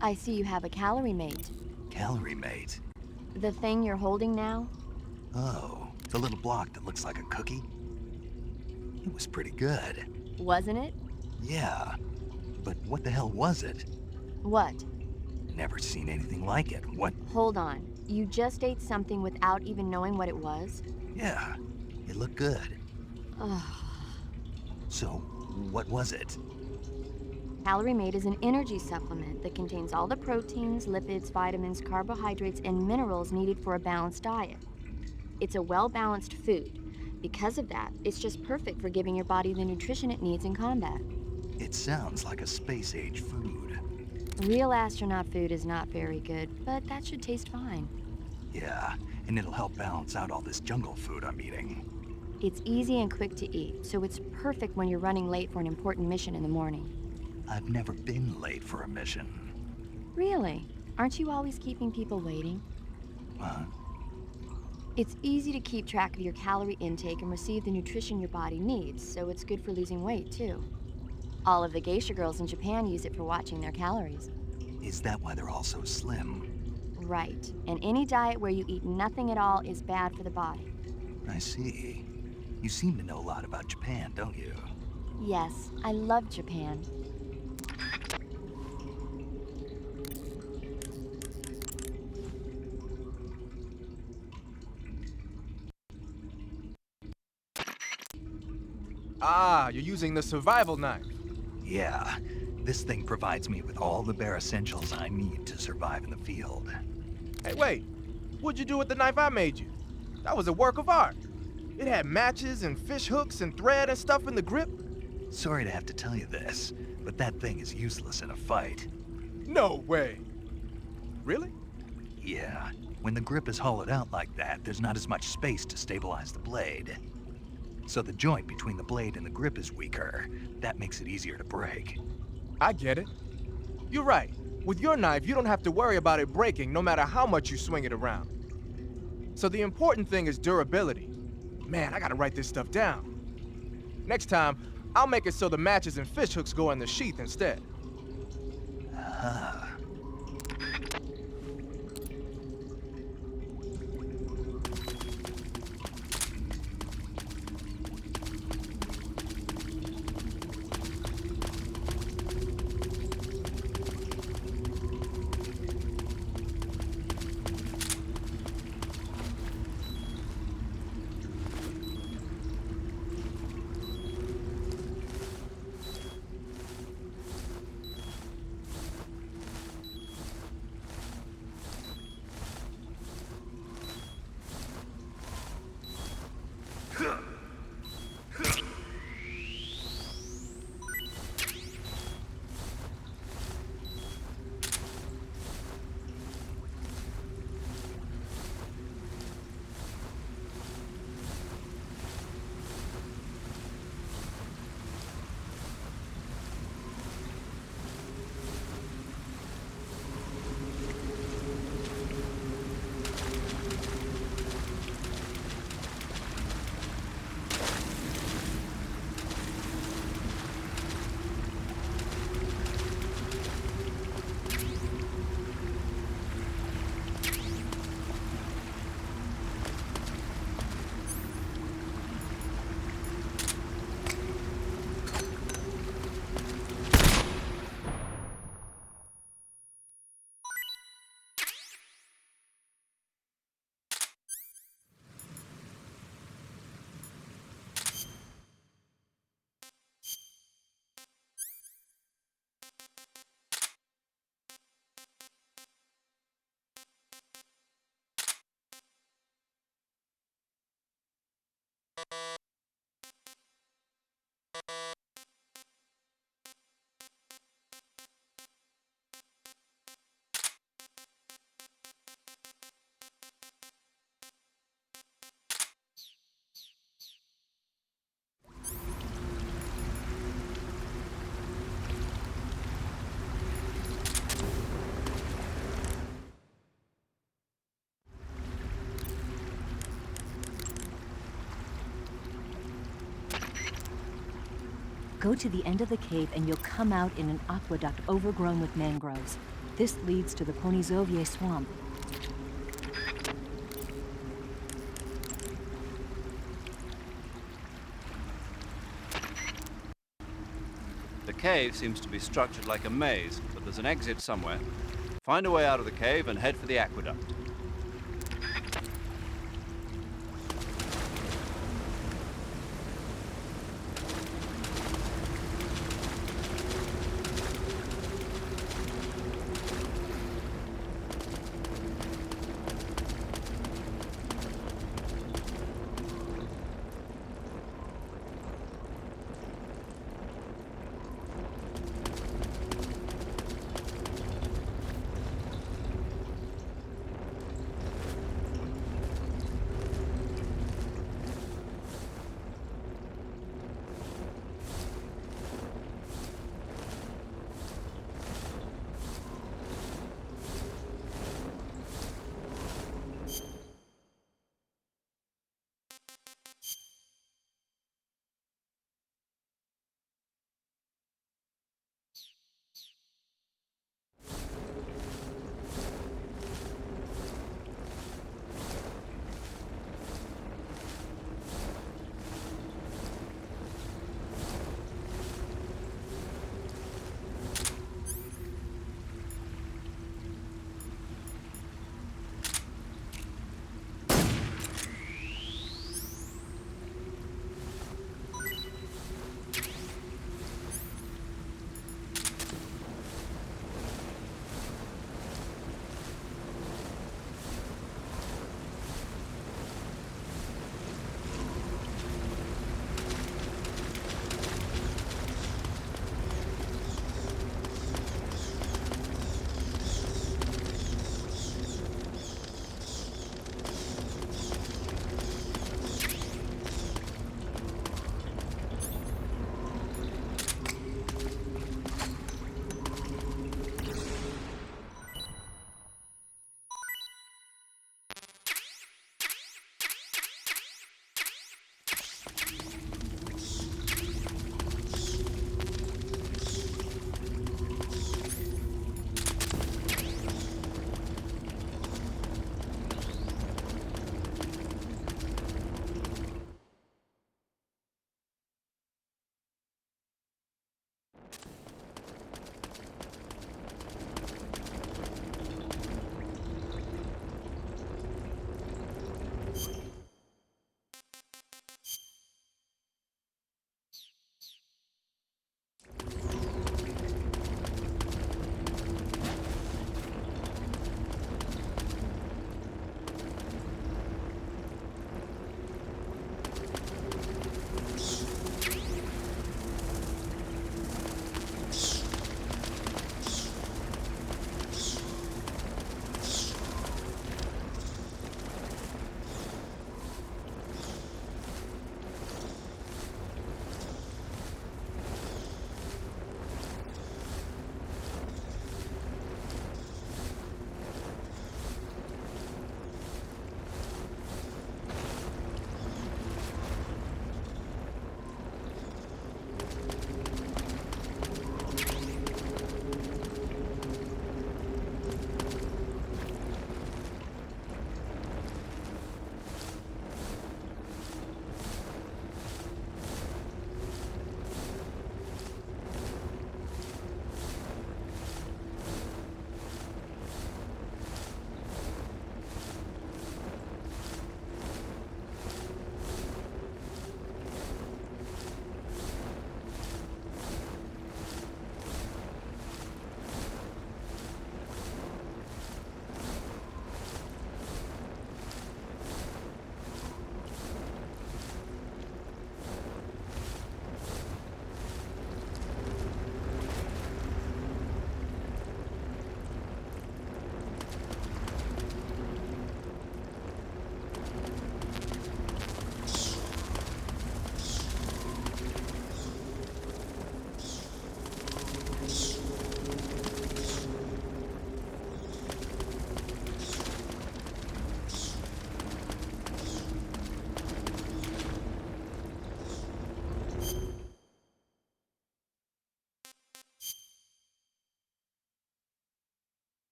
Speaker 9: I see you have a calorie mate.
Speaker 4: Calorie mate?
Speaker 9: The thing you're holding now?
Speaker 4: Oh, the little block that looks like a cookie? It was pretty good.
Speaker 9: Wasn't it?
Speaker 4: Yeah, but what the hell was it?
Speaker 9: What?
Speaker 4: Never seen anything like it. What?
Speaker 9: Hold on. You just ate something without even knowing what it was?
Speaker 4: Yeah, it looked good.
Speaker 9: Ugh.
Speaker 4: So, what was it?
Speaker 9: Calorie Mate is an energy supplement that contains all the proteins, lipids, vitamins, carbohydrates, and minerals needed for a balanced diet. It's a well-balanced food. Because of that, it's just perfect for giving your body the nutrition it needs in combat.
Speaker 4: It sounds like a space-age food.
Speaker 9: Real astronaut food is not very good, but that should taste fine.
Speaker 4: Yeah, and it'll help balance out all this jungle food I'm eating.
Speaker 9: It's easy and quick to eat, so it's perfect when you're running late for an important mission in the morning.
Speaker 4: I've never been late for a mission.
Speaker 9: Really? Aren't you always keeping people waiting?
Speaker 4: Huh?
Speaker 9: It's easy to keep track of your calorie intake and receive the nutrition your body needs, so it's good for losing weight, too. All of the geisha girls in Japan use it for watching their calories.
Speaker 4: Is that why they're all so slim?
Speaker 9: Right. And any diet where you eat nothing at all is bad for the body.
Speaker 4: I see. You seem to know a lot about Japan, don't you?
Speaker 9: Yes, I love Japan.
Speaker 8: Ah, you're using the survival knife.
Speaker 4: Yeah. This thing provides me with all the bare essentials I need to survive in the field.
Speaker 8: Hey, wait. What'd you do with the knife I made you? That was a work of art. It had matches and fish hooks and thread and stuff in the grip.
Speaker 4: Sorry to have to tell you this, but that thing is useless in a fight.
Speaker 8: No way. Really?
Speaker 4: Yeah. When the grip is hollowed out like that, there's not as much space to stabilize the blade. So the joint between the blade and the grip is weaker. That makes it easier to break.
Speaker 8: I get it. You're right. With your knife, you don't have to worry about it breaking no matter how much you swing it around. So the important thing is durability. Man, I gotta write this stuff down. Next time, I'll make it so the matches and fish hooks go in the sheath instead.
Speaker 4: Ah.
Speaker 13: Go to the end of the cave and you'll come out in an aqueduct overgrown with mangroves. This leads to the Ponizovye swamp.
Speaker 3: The cave seems to be structured like a maze, but there's an exit somewhere. Find a way out of the cave and head for the aqueduct.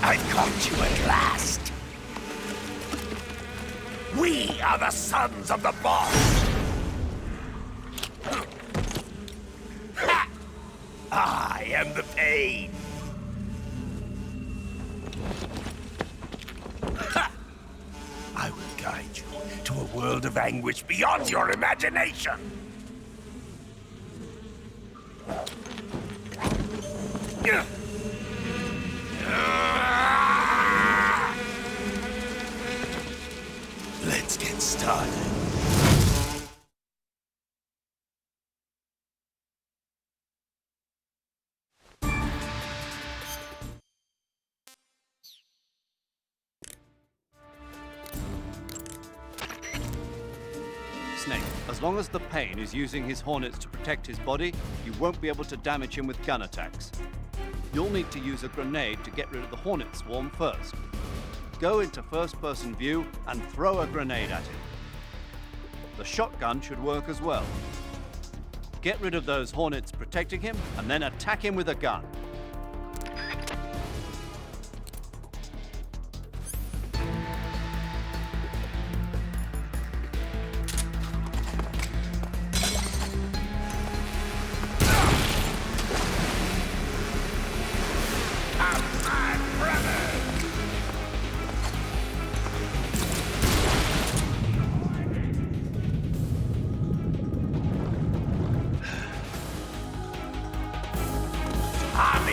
Speaker 16: I've caught you at last. We are the sons of the boss. Ha! I am the pain. Ha! I will guide you to a world of anguish beyond your imagination. Let's get started.
Speaker 3: Snake, as long as the Pain is using his Hornets to protect his body, you won't be able to damage him with gun attacks. You'll need to use a grenade to get rid of the Hornet swarm first. Go into first-person view and throw a grenade at him. The shotgun should work as well. Get rid of those Hornets protecting him, and then attack him with a gun.
Speaker 16: I'm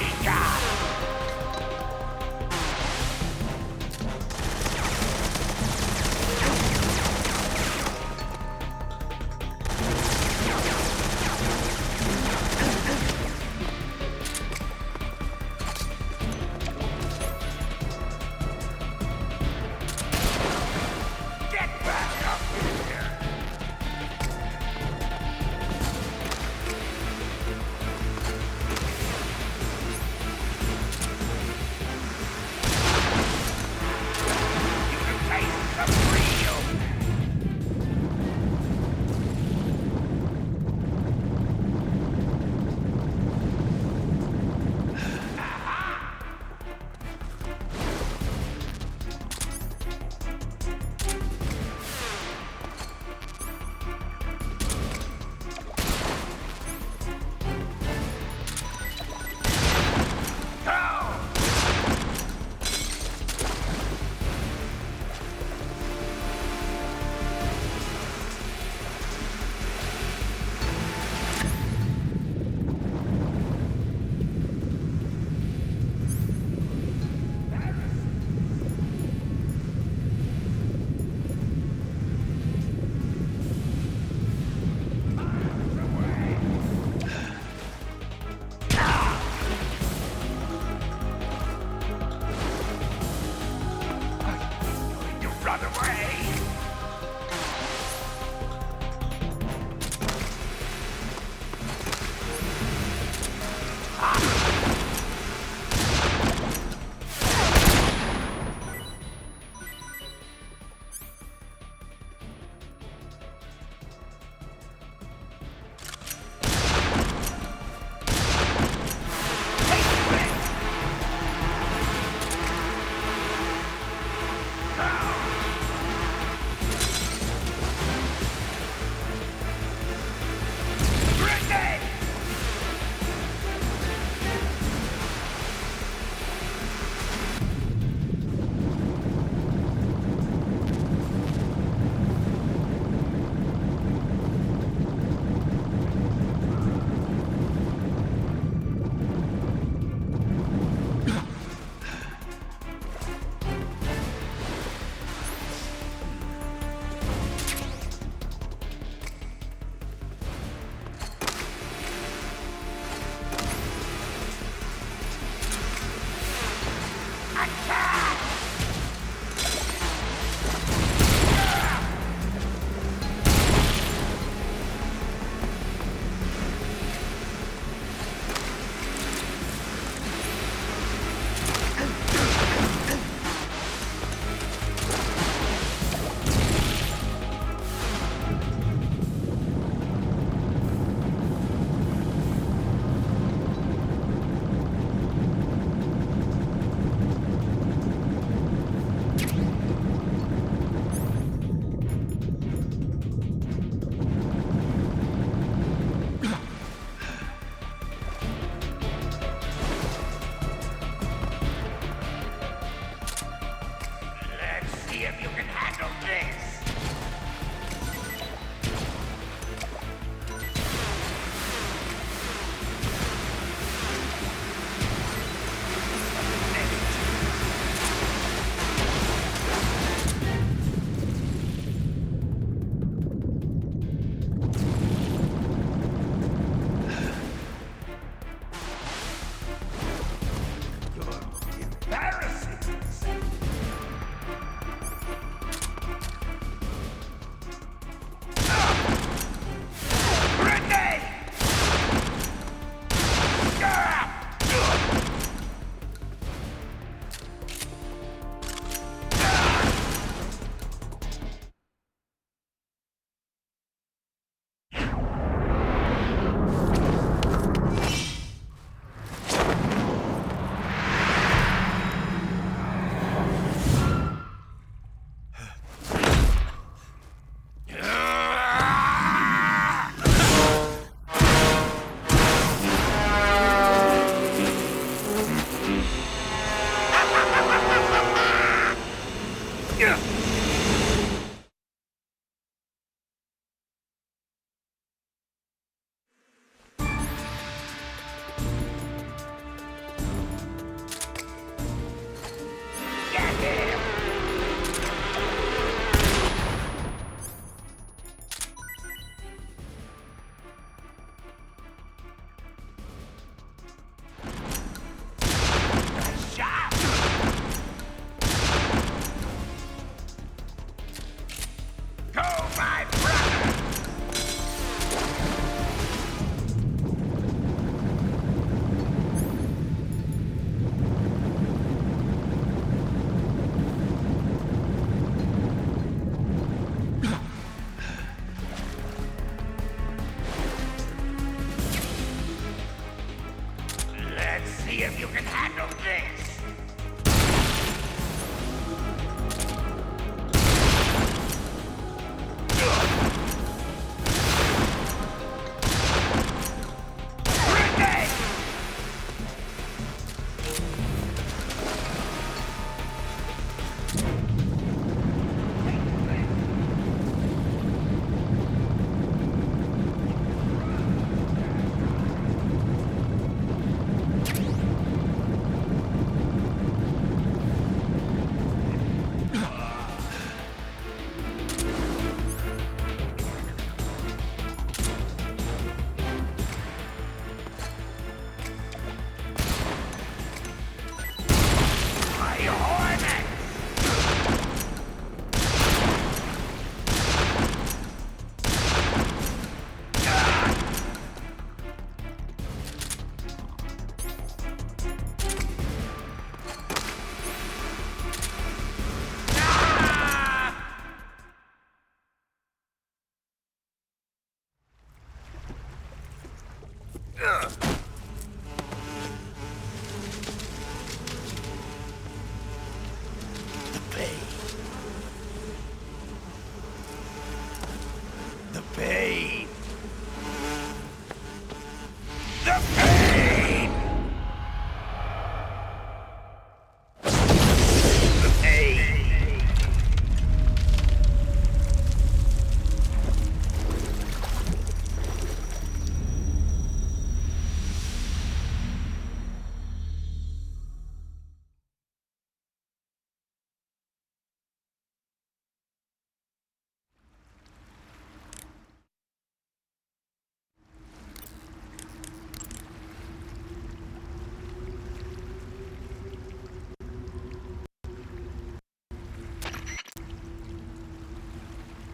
Speaker 16: see if you can handle this!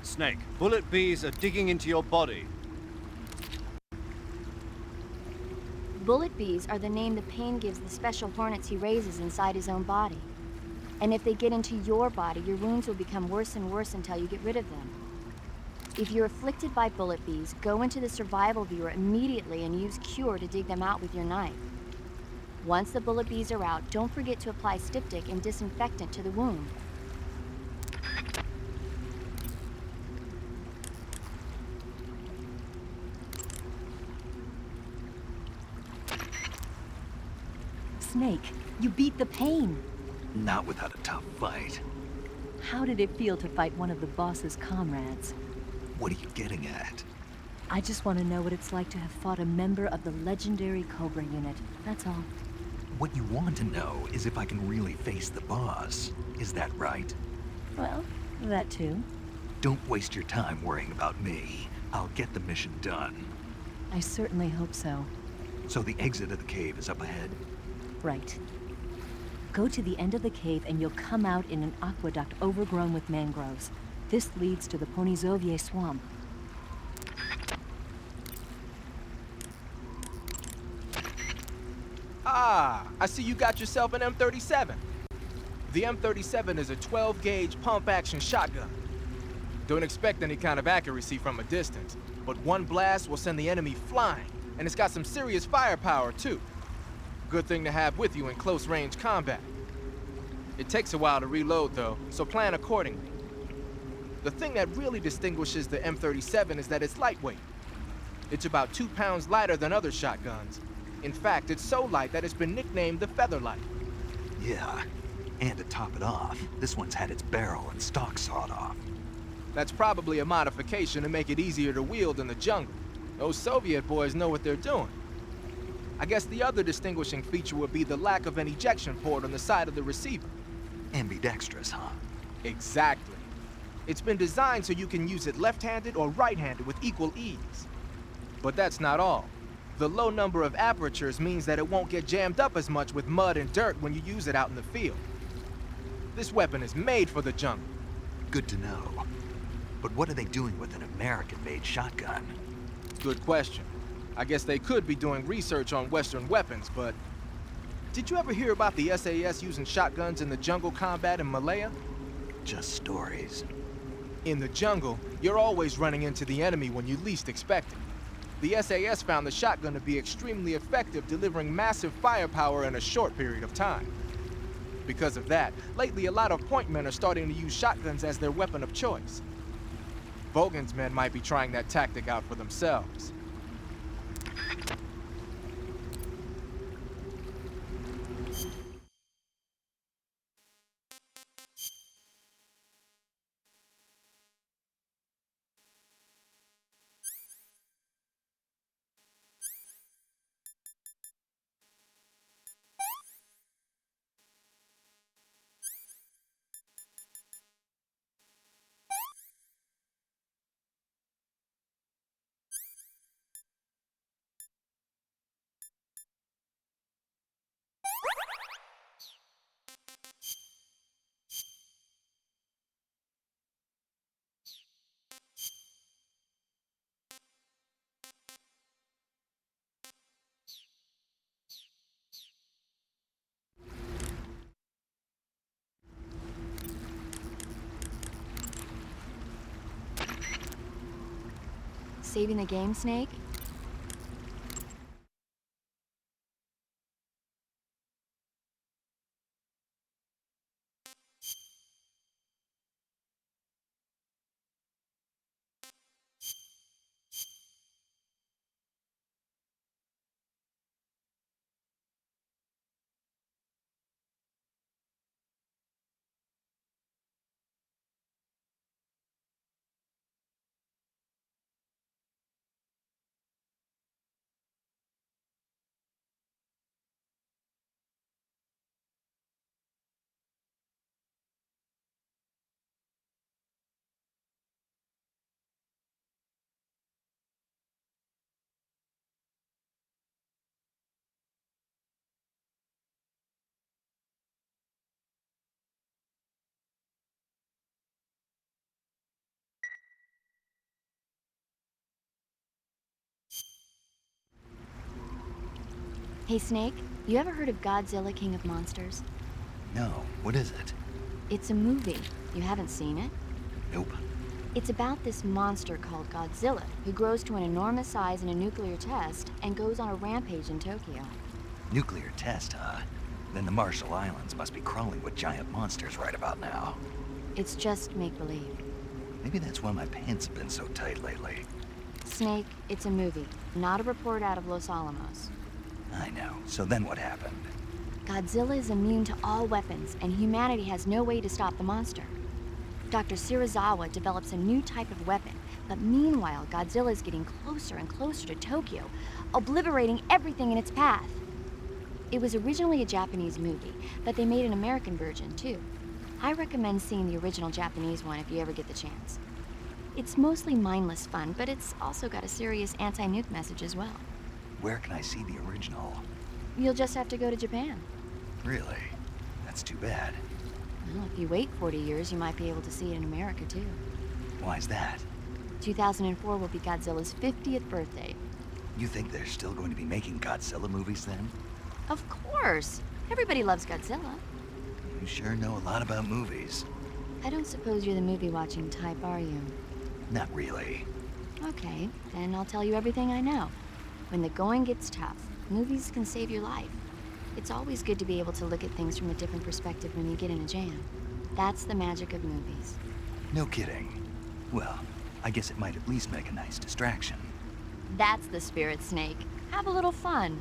Speaker 3: Snake, bullet bees are digging into your body.
Speaker 9: Bullet bees are the name the pain gives the special hornets he raises inside his own body. And if they get into your body, your wounds will become worse and worse until you get rid of them. If you're afflicted by bullet bees, go into the survival viewer immediately and use Cure to dig them out with your knife. Once the bullet bees are out, don't forget to apply styptic and disinfectant to the wound.
Speaker 13: Snake, you beat the pain.
Speaker 4: Not without a tough fight.
Speaker 13: How did it feel to fight one of the boss's comrades?
Speaker 4: What are you getting at?
Speaker 13: I just want to know what it's like to have fought a member of the legendary Cobra unit. That's all.
Speaker 4: What you want to know is if I can really face the boss. Is that right?
Speaker 13: Well, that too.
Speaker 4: Don't waste your time worrying about me. I'll get the mission done.
Speaker 13: I certainly hope so.
Speaker 4: So the exit of the cave is up ahead?
Speaker 13: Right. Go to the end of the cave and you'll come out in an aqueduct overgrown with mangroves. This leads to the Ponizovye swamp.
Speaker 8: Ah, I see you got yourself an M37. The M37 is a 12-gauge pump-action shotgun. Don't expect any kind of accuracy from a distance, but one blast will send the enemy flying, and it's got some serious firepower, too. Good thing to have with you in close-range combat. It takes a while to reload, though, so plan accordingly. The thing that really distinguishes the M37 is that it's lightweight. It's about 2 pounds lighter than other shotguns. In fact, it's so light that it's been nicknamed the Featherlight.
Speaker 4: Yeah, and to top it off, this one's had its barrel and stock sawed off.
Speaker 8: That's probably a modification to make it easier to wield in the jungle. Those Soviet boys know what they're doing. I guess the other distinguishing feature would be the lack of an ejection port on the side of the receiver.
Speaker 4: Ambidextrous, huh?
Speaker 8: Exactly. It's been designed so you can use it left-handed or right-handed with equal ease. But that's not all. The low number of apertures means that it won't get jammed up as much with mud and dirt when you use it out in the field. This weapon is made for the jungle.
Speaker 4: Good to know. But what are they doing with an American-made shotgun?
Speaker 8: Good question. I guess they could be doing research on Western weapons, but... Did you ever hear about the SAS using shotguns in the jungle combat in Malaya?
Speaker 4: Just stories.
Speaker 8: In the jungle, you're always running into the enemy when you least expect it. The SAS found the shotgun to be extremely effective, delivering massive firepower in a short period of time. Because of that, lately a lot of point men are starting to use shotguns as their weapon of choice. Vogan's men might be trying that tactic out for themselves.
Speaker 9: Saving the game, Snake? Hey, Snake, you ever heard of Godzilla, King of Monsters?
Speaker 4: No, what is it?
Speaker 9: It's a movie. You haven't seen it?
Speaker 4: Nope.
Speaker 9: It's about this monster called Godzilla, who grows to an enormous size in a nuclear test and goes on a rampage in Tokyo.
Speaker 4: Nuclear test, huh? Then the Marshall Islands must be crawling with giant monsters right about now.
Speaker 9: It's just make-believe.
Speaker 4: Maybe that's why my pants have been so tight lately.
Speaker 9: Snake, it's a movie, not a report out of Los Alamos.
Speaker 4: I know. So then what happened?
Speaker 9: Godzilla is immune to all weapons, and humanity has no way to stop the monster. Dr. Shirazawa develops a new type of weapon, but meanwhile, Godzilla is getting closer and closer to Tokyo, obliterating everything in its path. It was originally a Japanese movie, but they made an American version, too. I recommend seeing the original Japanese one if you ever get the chance. It's mostly mindless fun, but it's also got a serious anti-nuke message as well.
Speaker 4: Where can I see the original?
Speaker 9: You'll just have to go to Japan.
Speaker 4: Really? That's too bad.
Speaker 9: Well, if you wait 40 years, you might be able to see it in America, too.
Speaker 4: Why's that?
Speaker 9: 2004 will be Godzilla's 50th birthday.
Speaker 4: You think they're still going to be making Godzilla movies then?
Speaker 9: Of course! Everybody loves Godzilla.
Speaker 4: You sure know a lot about movies.
Speaker 9: I don't suppose you're the movie-watching type, are you?
Speaker 4: Not really.
Speaker 9: Okay, then I'll tell you everything I know. When the going gets tough, movies can save your life. It's always good to be able to look at things from a different perspective when you get in a jam. That's the magic of movies.
Speaker 4: No kidding. Well, I guess it might at least make a nice distraction.
Speaker 9: That's the spirit, Snake. Have a little fun.